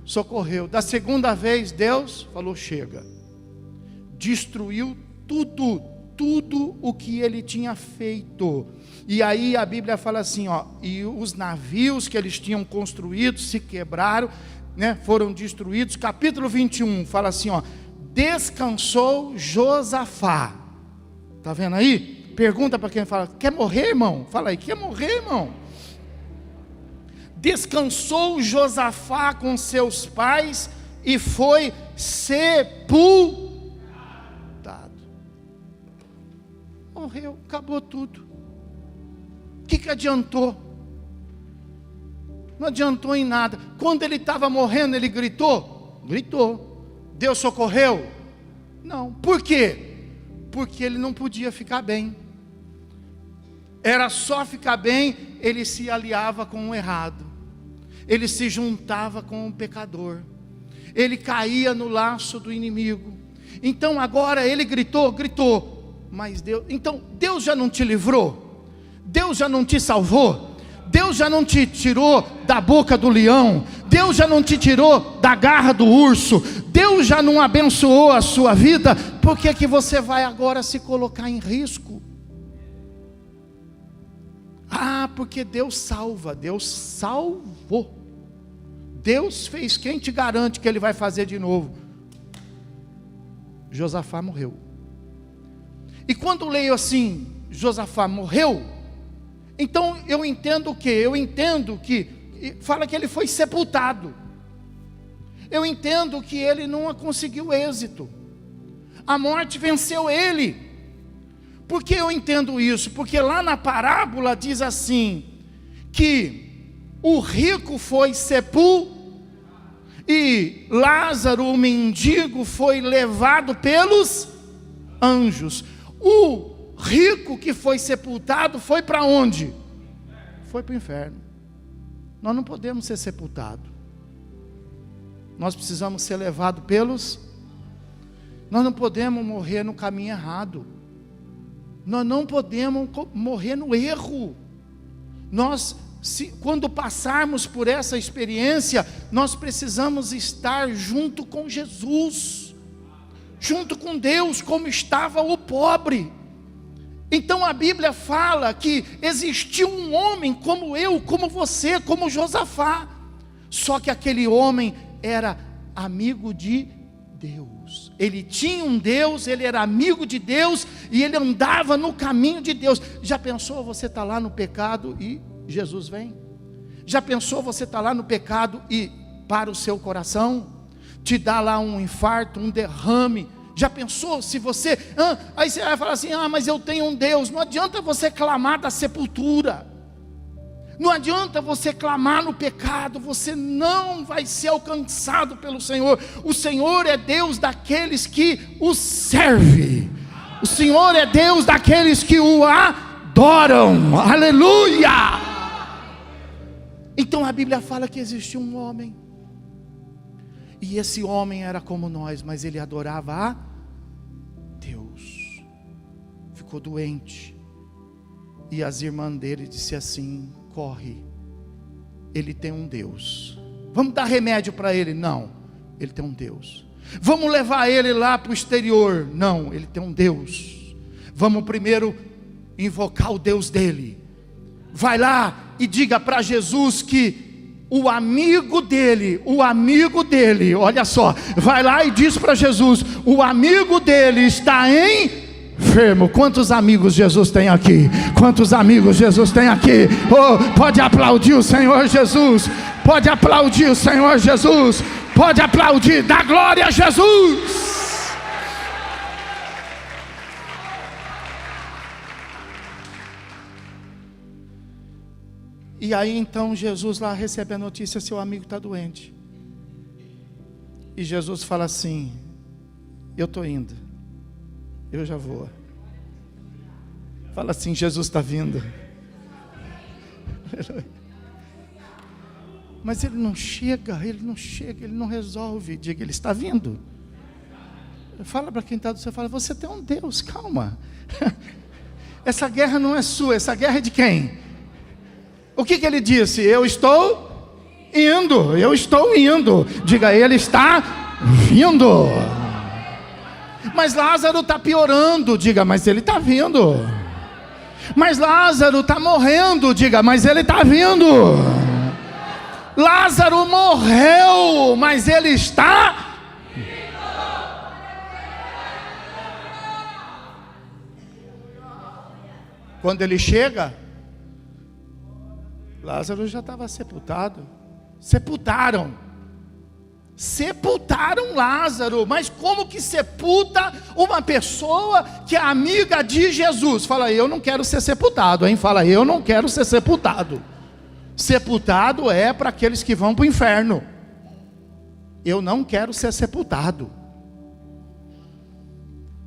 socorreu, da segunda vez Deus falou chega, destruiu tudo o que ele tinha feito. E aí a Bíblia fala assim, ó, e os navios que eles tinham construído se quebraram, né, foram destruídos. Capítulo 21 fala assim, ó, descansou Josafá. Está vendo aí? Pergunta para quem fala, quer morrer, irmão? Fala aí, quer morrer, irmão? Descansou Josafá com seus pais e foi sepultado. Morreu, acabou tudo. O que adiantou? Não adiantou em nada. Quando ele estava morrendo, ele gritou? Gritou. Deus socorreu? Não. Por quê? Porque ele não podia ficar bem. Era só ficar bem, ele se aliava com o errado. Ele se juntava com o pecador. Ele caía no laço do inimigo. Então agora ele gritou. Mas Deus, então Deus já não te livrou? Deus já não te salvou? Deus já não te tirou da boca do leão? Deus já não te tirou da garra do urso? Deus já não abençoou a sua vida? Por que que você vai agora se colocar em risco? Porque Deus salva. Deus salvou. Deus fez. Quem te garante que Ele vai fazer de novo? Josafá morreu. E quando leio assim, Josafá morreu, então eu entendo o quê? Eu entendo que fala que ele foi sepultado. Eu entendo que ele não conseguiu êxito. A morte venceu ele. Por que eu entendo isso? Porque lá na parábola diz assim, que o rico foi sepultado. E Lázaro, o mendigo, foi levado pelos anjos. O rico que foi sepultado foi para onde? Foi para o inferno. Nós não podemos ser sepultados. Nós precisamos ser levados pelos... Nós não podemos morrer no caminho errado. Nós não podemos morrer no erro. Quando passarmos por essa experiência, nós precisamos estar junto com Jesus, junto com Deus, como estava o pobre. Então a Bíblia fala que existiu um homem como eu, como você, como Josafá. Só que aquele homem era amigo de Deus. Ele tinha um Deus, ele era amigo de Deus e ele andava no caminho de Deus. Já pensou você estar lá no pecado e Jesus vem? Já pensou você estar lá no pecado e para o seu coração, te dá lá um infarto, um derrame? Já pensou se você... aí você vai falar assim, mas eu tenho um Deus. Não adianta você clamar da sepultura. Não adianta você clamar no pecado, você não vai ser alcançado pelo Senhor. O Senhor é Deus daqueles que o servem. O Senhor é Deus daqueles que o adoram. Aleluia! Então a Bíblia fala que existiu um homem. E esse homem era como nós, mas ele adorava a Deus. Ficou doente. E as irmãs dele disseram assim: corre, ele tem um Deus. Vamos dar remédio para ele? Não, ele tem um Deus. Vamos levar ele lá para o exterior? Não, ele tem um Deus. Vamos primeiro invocar o Deus dele. Vai lá e diga para Jesus que o amigo dele, olha só, vai lá e diz para Jesus: o amigo dele está enfermo. Quantos amigos Jesus tem aqui? Quantos amigos Jesus tem aqui? Oh, pode aplaudir o Senhor Jesus. Pode aplaudir o Senhor Jesus. Pode aplaudir, dá glória a Jesus. E aí então Jesus lá recebe a notícia: seu amigo está doente. E Jesus fala assim: eu estou indo, eu já vou. Fala assim: Jesus está vindo. Mas ele não chega, ele não resolve. Diga, ele está vindo. Fala para quem está do seu, fala: você tem um Deus, calma. Essa guerra não é sua, essa guerra é de quem? O que ele disse? Eu estou indo. Diga, ele está vindo. Mas Lázaro está piorando. Diga, mas ele está vindo. Mas Lázaro está morrendo. Diga, mas ele está vindo. Lázaro morreu, mas ele está vindo. Quando ele chega, Lázaro já estava sepultado. Sepultaram Lázaro. Mas como que sepulta uma pessoa que é amiga de Jesus? Fala: eu não quero ser sepultado, hein? Fala: eu não quero ser sepultado. Sepultado é para aqueles que vão para o inferno. Eu não quero ser sepultado.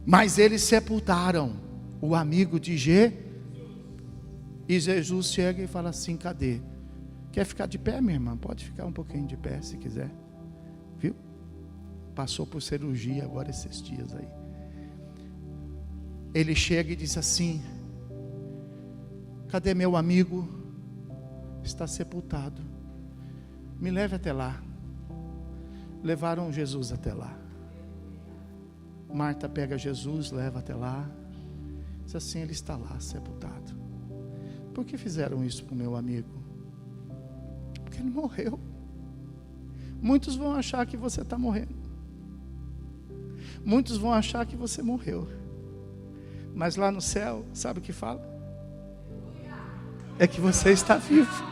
Mas eles sepultaram o amigo de Jesus. E Jesus chega e fala assim: cadê? Quer ficar de pé, minha irmã? Pode ficar um pouquinho de pé se quiser. Viu? Passou por cirurgia agora esses dias aí. Ele chega e diz assim: cadê meu amigo? Está sepultado. Me leve até lá. Levaram Jesus até lá. Marta pega Jesus, leva até lá. Diz assim: ele está lá sepultado. Por que fizeram isso para o meu amigo? Porque ele morreu. Muitos vão achar que você está morrendo. Muitos vão achar que você morreu. Mas lá no céu, sabe o que fala? É que você está vivo.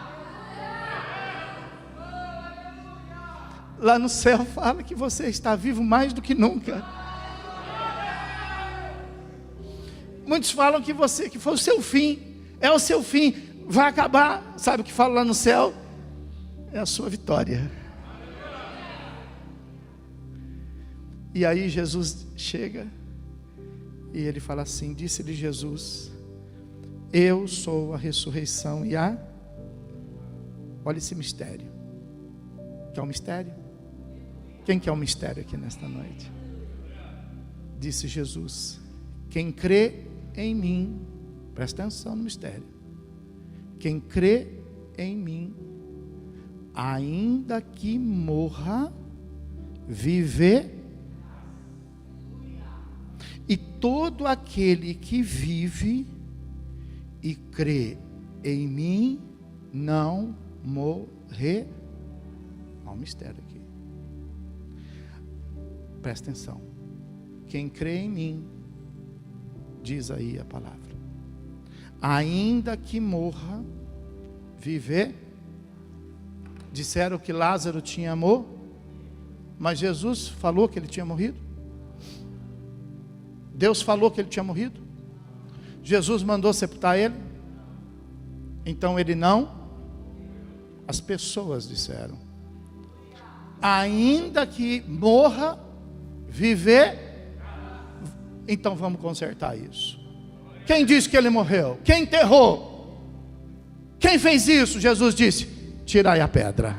Lá no céu fala que você está vivo mais do que nunca. Muitos falam que foi o seu fim. É o seu fim, vai acabar. Sabe o que fala lá no céu? É a sua vitória. E aí Jesus chega e ele fala assim: disse-lhe Jesus: eu sou a ressurreição e a... Olha esse mistério. Quer um mistério? Quem quer um mistério aqui nesta noite? Disse Jesus: quem crê em mim, presta atenção no mistério, quem crê em mim, ainda que morra, viver. E todo aquele que vive e crê em mim não morrer. Há um mistério aqui. Presta atenção. Quem crê em mim, diz aí a palavra, ainda que morra, viver. Disseram que Lázaro tinha morrido, mas Jesus falou que ele tinha morrido. Deus falou que ele tinha morrido. Jesus mandou sepultar ele. Então ele não. As pessoas disseram: ainda que morra, viver. Então vamos consertar isso. Quem disse que ele morreu? Quem enterrou? Quem fez isso? Jesus disse: tirai a pedra.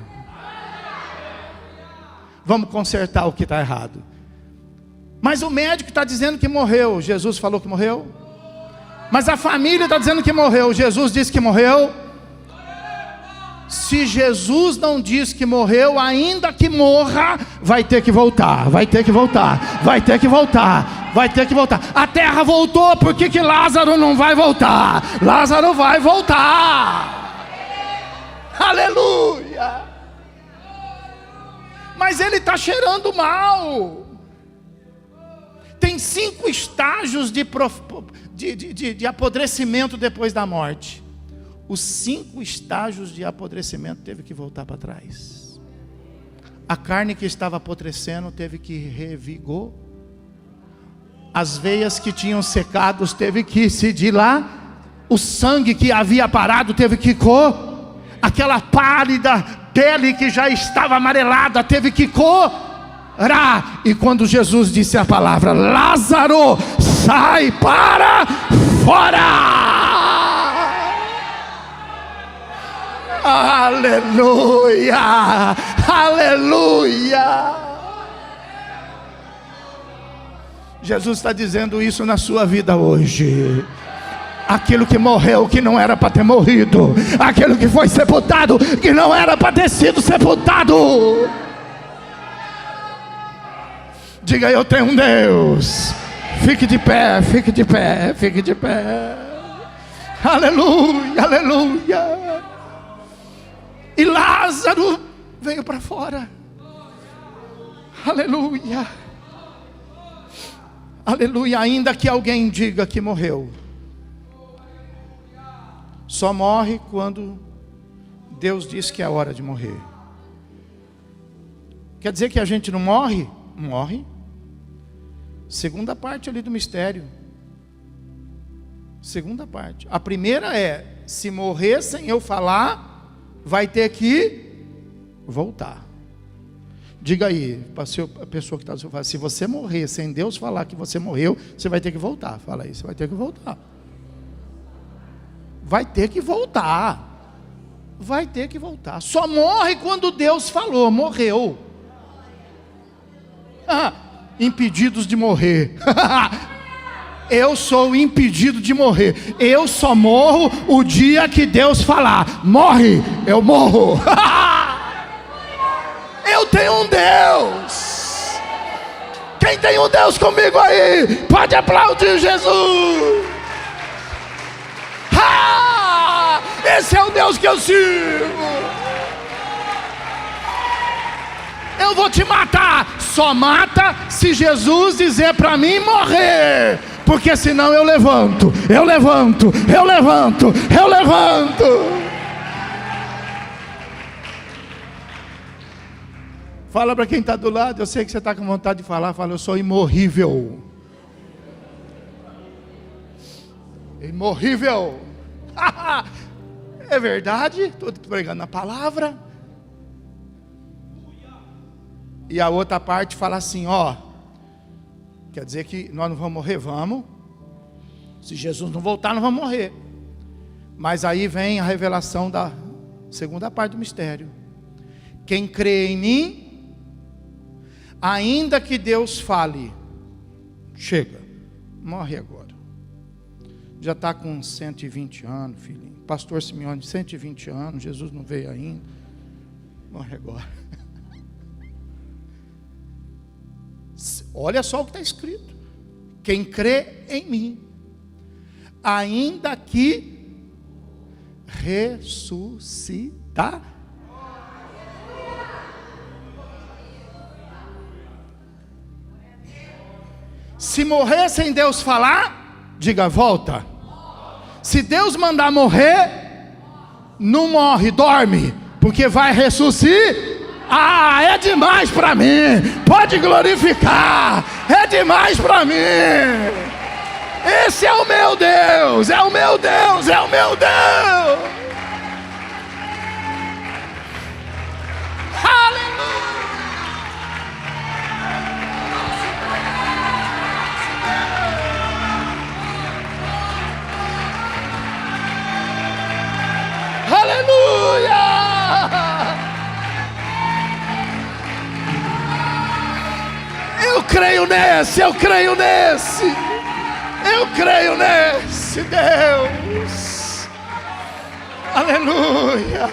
Vamos consertar o que está errado. Mas o médico está dizendo que morreu. Jesus falou que morreu. Mas a família está dizendo que morreu. Jesus disse que morreu. Se Jesus não diz que morreu, ainda que morra, vai ter que voltar. Vai ter que voltar. Vai ter que voltar. Vai ter que voltar. A terra voltou, por que Lázaro não vai voltar? Lázaro vai voltar. Aleluia. Mas ele está cheirando mal. Tem 5 estágios de apodrecimento depois da morte. Os 5 estágios de apodrecimento teve que voltar para trás. A carne que estava apodrecendo teve que revigorar. As veias que tinham secado teve que se dilar. O sangue que havia parado teve que aquela pálida pele que já estava amarelada teve que E quando Jesus disse a palavra: Lázaro, sai para fora. Aleluia, aleluia. Jesus está dizendo isso na sua vida hoje. Aquilo que morreu, que não era para ter morrido. Aquilo que foi sepultado, que não era para ter sido sepultado. Diga: eu tenho um Deus. Fique de pé, fique de pé, fique de pé. Aleluia, aleluia. E Lázaro veio para fora. Aleluia. Aleluia. Ainda que alguém diga que morreu, só morre quando Deus diz que é hora de morrer. Quer dizer que a gente não morre? Morre. Segunda parte ali do mistério. Segunda parte. A primeira é: se morrer sem eu falar, vai ter que voltar. Diga aí para a pessoa que está do seu lado: se você morrer sem Deus falar que você morreu, você vai ter que voltar. Fala aí: você vai ter que voltar. Vai ter que voltar. Vai ter que voltar. Só morre quando Deus falou. Morreu. Impedidos de morrer. Eu sou impedido de morrer. Eu só morro o dia que Deus falar: morre, eu morro. Eu tenho um Deus. Quem tem um Deus comigo aí, pode aplaudir Jesus. Esse é o Deus que eu sirvo. Eu vou te matar. Só mata se Jesus dizer para mim morrer. Porque senão eu levanto, eu levanto, eu levanto, eu levanto. Fala para quem está do lado: eu sei que você está com vontade de falar. Fala: eu sou imorrível. Imorrível. É verdade, estou pregando a palavra. E a outra parte fala assim: ó, Quer dizer que nós não vamos morrer? Vamos. Se Jesus não voltar, nós vamos morrer. Mas aí vem a revelação da segunda parte do mistério. Quem crê em mim, ainda que Deus fale, chega, morre agora. Já está com 120 anos, filhinho. Pastor Simeone, 120 anos, Jesus não veio ainda. Morre agora. Olha só o que está escrito. Quem crê em mim, ainda que ressuscitar. Se morrer sem Deus falar, diga volta. Se Deus mandar morrer, não morre, dorme, porque vai ressuscitar. Ah, é demais para mim. Pode glorificar. É demais para mim. Esse é o meu Deus. É o meu Deus. É o meu Deus. Aleluia. Aleluia! Eu creio nesse, eu creio nesse, eu creio nesse Deus. Aleluia,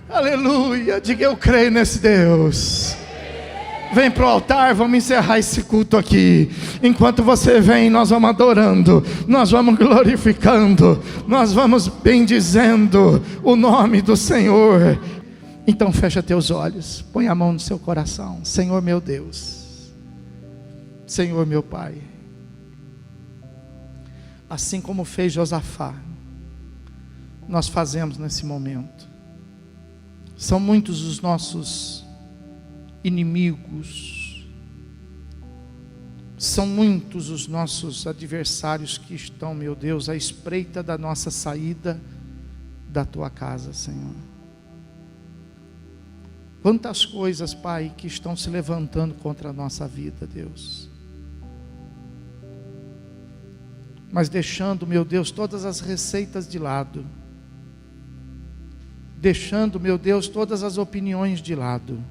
aleluia. Diga, eu creio nesse Deus. Vem para o altar, vamos encerrar esse culto aqui. Enquanto você vem, nós vamos adorando, nós vamos glorificando, nós vamos bendizendo o nome do Senhor. Então fecha teus olhos, põe a mão no seu coração. Senhor meu Deus, Senhor meu Pai, assim como fez Josafá, nós fazemos nesse momento. São muitos os nossos inimigos, são muitos os nossos adversários que estão, meu Deus, à espreita da nossa saída da tua casa, Senhor. Quantas coisas, Pai, que estão se levantando contra a nossa vida, Deus. Mas deixando, meu Deus, todas as receitas de lado, deixando, meu Deus, todas as opiniões de lado,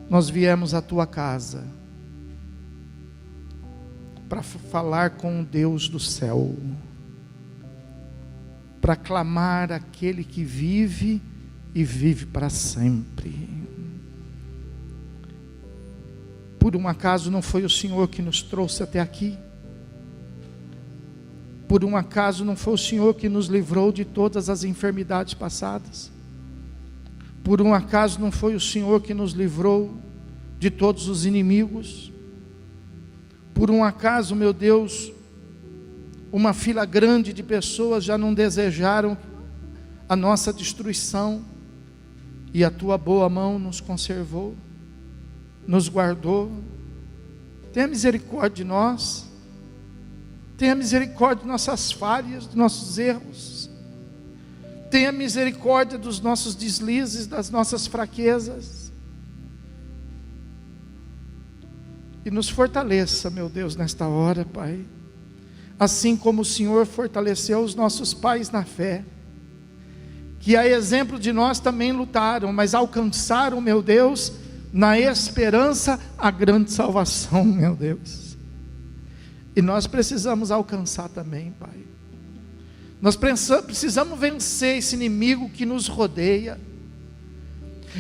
nós viemos à tua casa para falar com o Deus do céu, para clamar aquele que vive e vive para sempre. Por um acaso não foi o Senhor que nos trouxe até aqui? Por um acaso não foi o Senhor que nos livrou de todas as enfermidades passadas? Por um acaso não foi o Senhor que nos livrou de todos os inimigos? Por um acaso, meu Deus, uma fila grande de pessoas já não desejaram a nossa destruição, e a tua boa mão nos conservou, nos guardou? Tenha misericórdia de nós, tenha misericórdia de nossas falhas, de nossos erros, tenha misericórdia dos nossos deslizes, das nossas fraquezas, e nos fortaleça, meu Deus, nesta hora, Pai, assim como o Senhor fortaleceu os nossos pais na fé, que a exemplo de nós também lutaram, mas alcançaram, meu Deus, na esperança, a grande salvação, meu Deus. E nós precisamos alcançar também, Pai. Nós precisamos vencer esse inimigo que nos rodeia,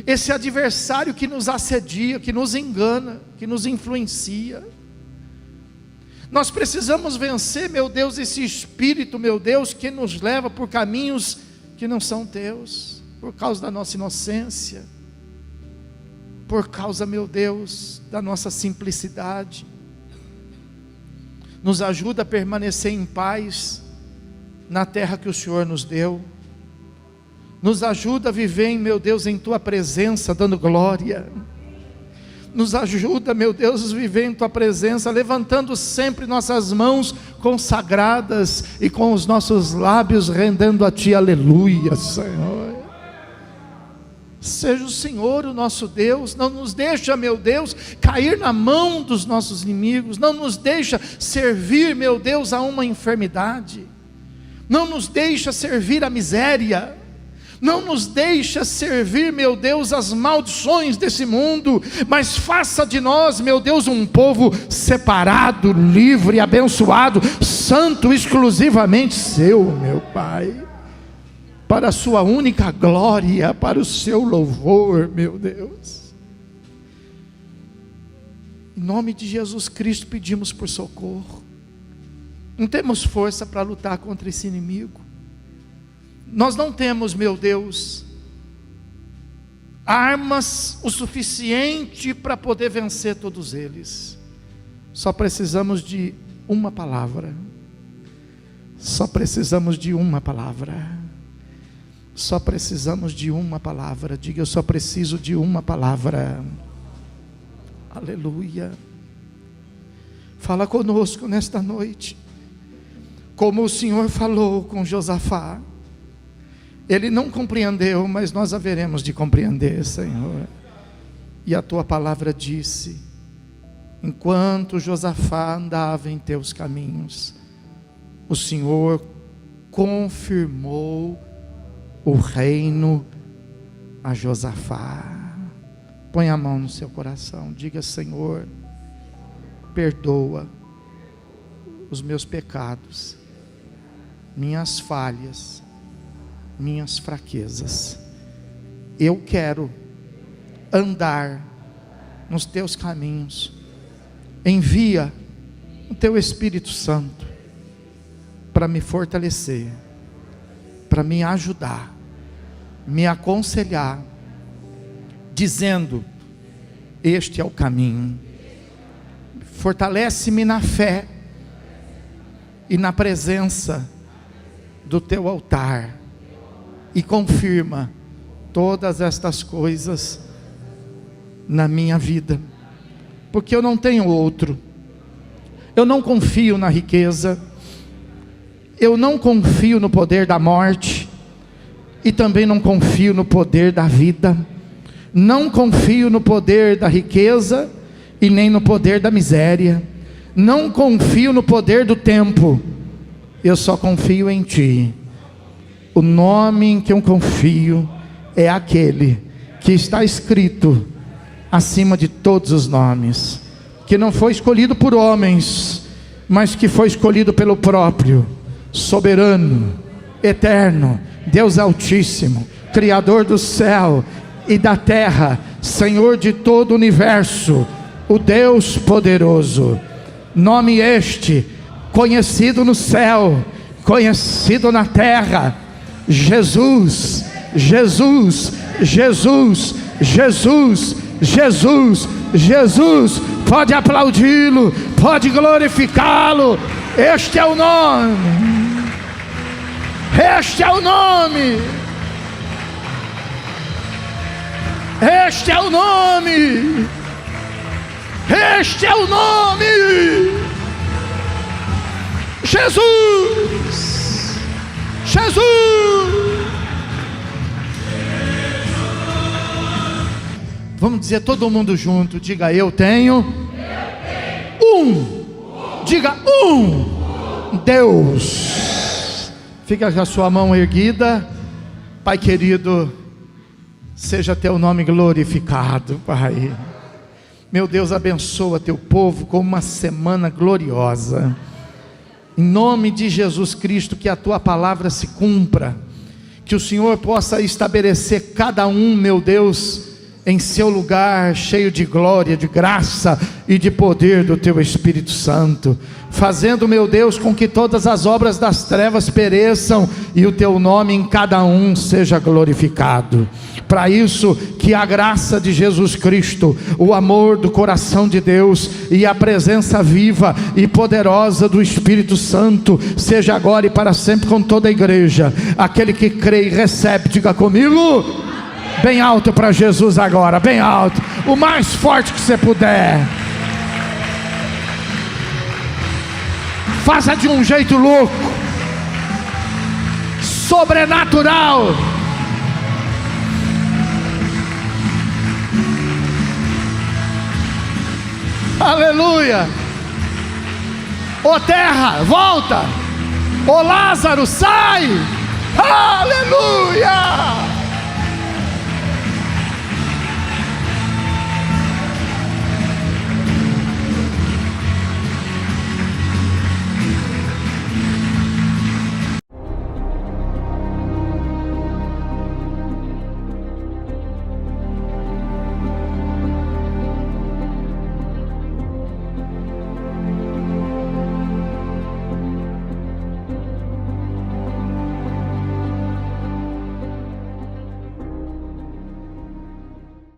esse adversário que nos assedia, que nos engana, que nos influencia. Nós precisamos vencer, meu Deus, esse espírito, meu Deus, que nos leva por caminhos que não são teus, por causa da nossa inocência, por causa, meu Deus, da nossa simplicidade. Nos ajuda a permanecer em paz na terra que o Senhor nos deu. Nos ajuda a viver, meu Deus, em tua presença, dando glória. Nos ajuda, meu Deus, a viver em tua presença, levantando sempre nossas mãos consagradas e com os nossos lábios rendendo a ti aleluia, Senhor. Seja o Senhor o nosso Deus. Não nos deixa, meu Deus, cair na mão dos nossos inimigos. Não nos deixa servir, meu Deus, a uma enfermidade. Não nos deixa servir a miséria. Não nos deixa servir, meu Deus, as maldições desse mundo. Mas faça de nós, meu Deus, um povo separado, livre, abençoado, santo, exclusivamente seu, meu Pai, para a sua única glória, para o seu louvor, meu Deus. Em nome de Jesus Cristo pedimos por socorro. Não temos força para lutar contra esse inimigo. Nós não temos, meu Deus, armas o suficiente para poder vencer todos eles. Só precisamos de uma palavra. Só precisamos de uma palavra. Só precisamos de uma palavra. Diga: eu só preciso de uma palavra. Aleluia. Fala conosco nesta noite, como o Senhor falou com Josafá. Ele não compreendeu, mas nós haveremos de compreender, Senhor. E a tua palavra disse: enquanto Josafá andava em teus caminhos, o Senhor confirmou o reino a Josafá. Põe a mão no seu coração, diga: Senhor, perdoa os meus pecados, minhas falhas, minhas fraquezas. Eu quero andar nos teus caminhos. Envia o teu Espírito Santo para me fortalecer, para me ajudar, me aconselhar, dizendo: este é o caminho. Fortalece-me na fé e na presença do teu altar, e confirma todas estas coisas na minha vida, porque eu não tenho outro. Eu não confio na riqueza, eu não confio no poder da morte, e também não confio no poder da vida. Não confio no poder da riqueza e nem no poder da miséria. Não confio no poder do tempo. Eu só confio em Ti. O nome em que eu confio é aquele que está escrito acima de todos os nomes, que não foi escolhido por homens, mas que foi escolhido pelo próprio soberano, eterno, Deus Altíssimo, Criador do céu e da terra, Senhor de todo o universo, o Deus poderoso. Nome este, conhecido no céu, conhecido na terra: Jesus, Jesus, Jesus, Jesus, Jesus, Jesus. Pode aplaudi-lo, pode glorificá-lo. Este é o nome, este é o nome, este é o nome, este é o nome. Jesus, Jesus. Vamos dizer todo mundo junto, diga: eu tenho um. Diga: um Deus. Fica com a sua mão erguida. Pai querido, seja teu nome glorificado, Pai. Meu Deus, abençoa teu povo com uma semana gloriosa. Em nome de Jesus Cristo, que a tua palavra se cumpra, que o Senhor possa estabelecer cada um, meu Deus, em seu lugar, cheio de glória, de graça e de poder do teu Espírito Santo, fazendo, meu Deus, com que todas as obras das trevas pereçam e o teu nome em cada um seja glorificado. Para isso, que a graça de Jesus Cristo, o amor do coração de Deus e a presença viva e poderosa do Espírito Santo seja agora e para sempre com toda a igreja. Aquele que crê e recebe, diga comigo: bem alto para Jesus agora, bem alto, o mais forte que você puder. Faça de um jeito louco, sobrenatural. Aleluia. Ô terra, volta. Ô Lázaro, sai. Aleluia.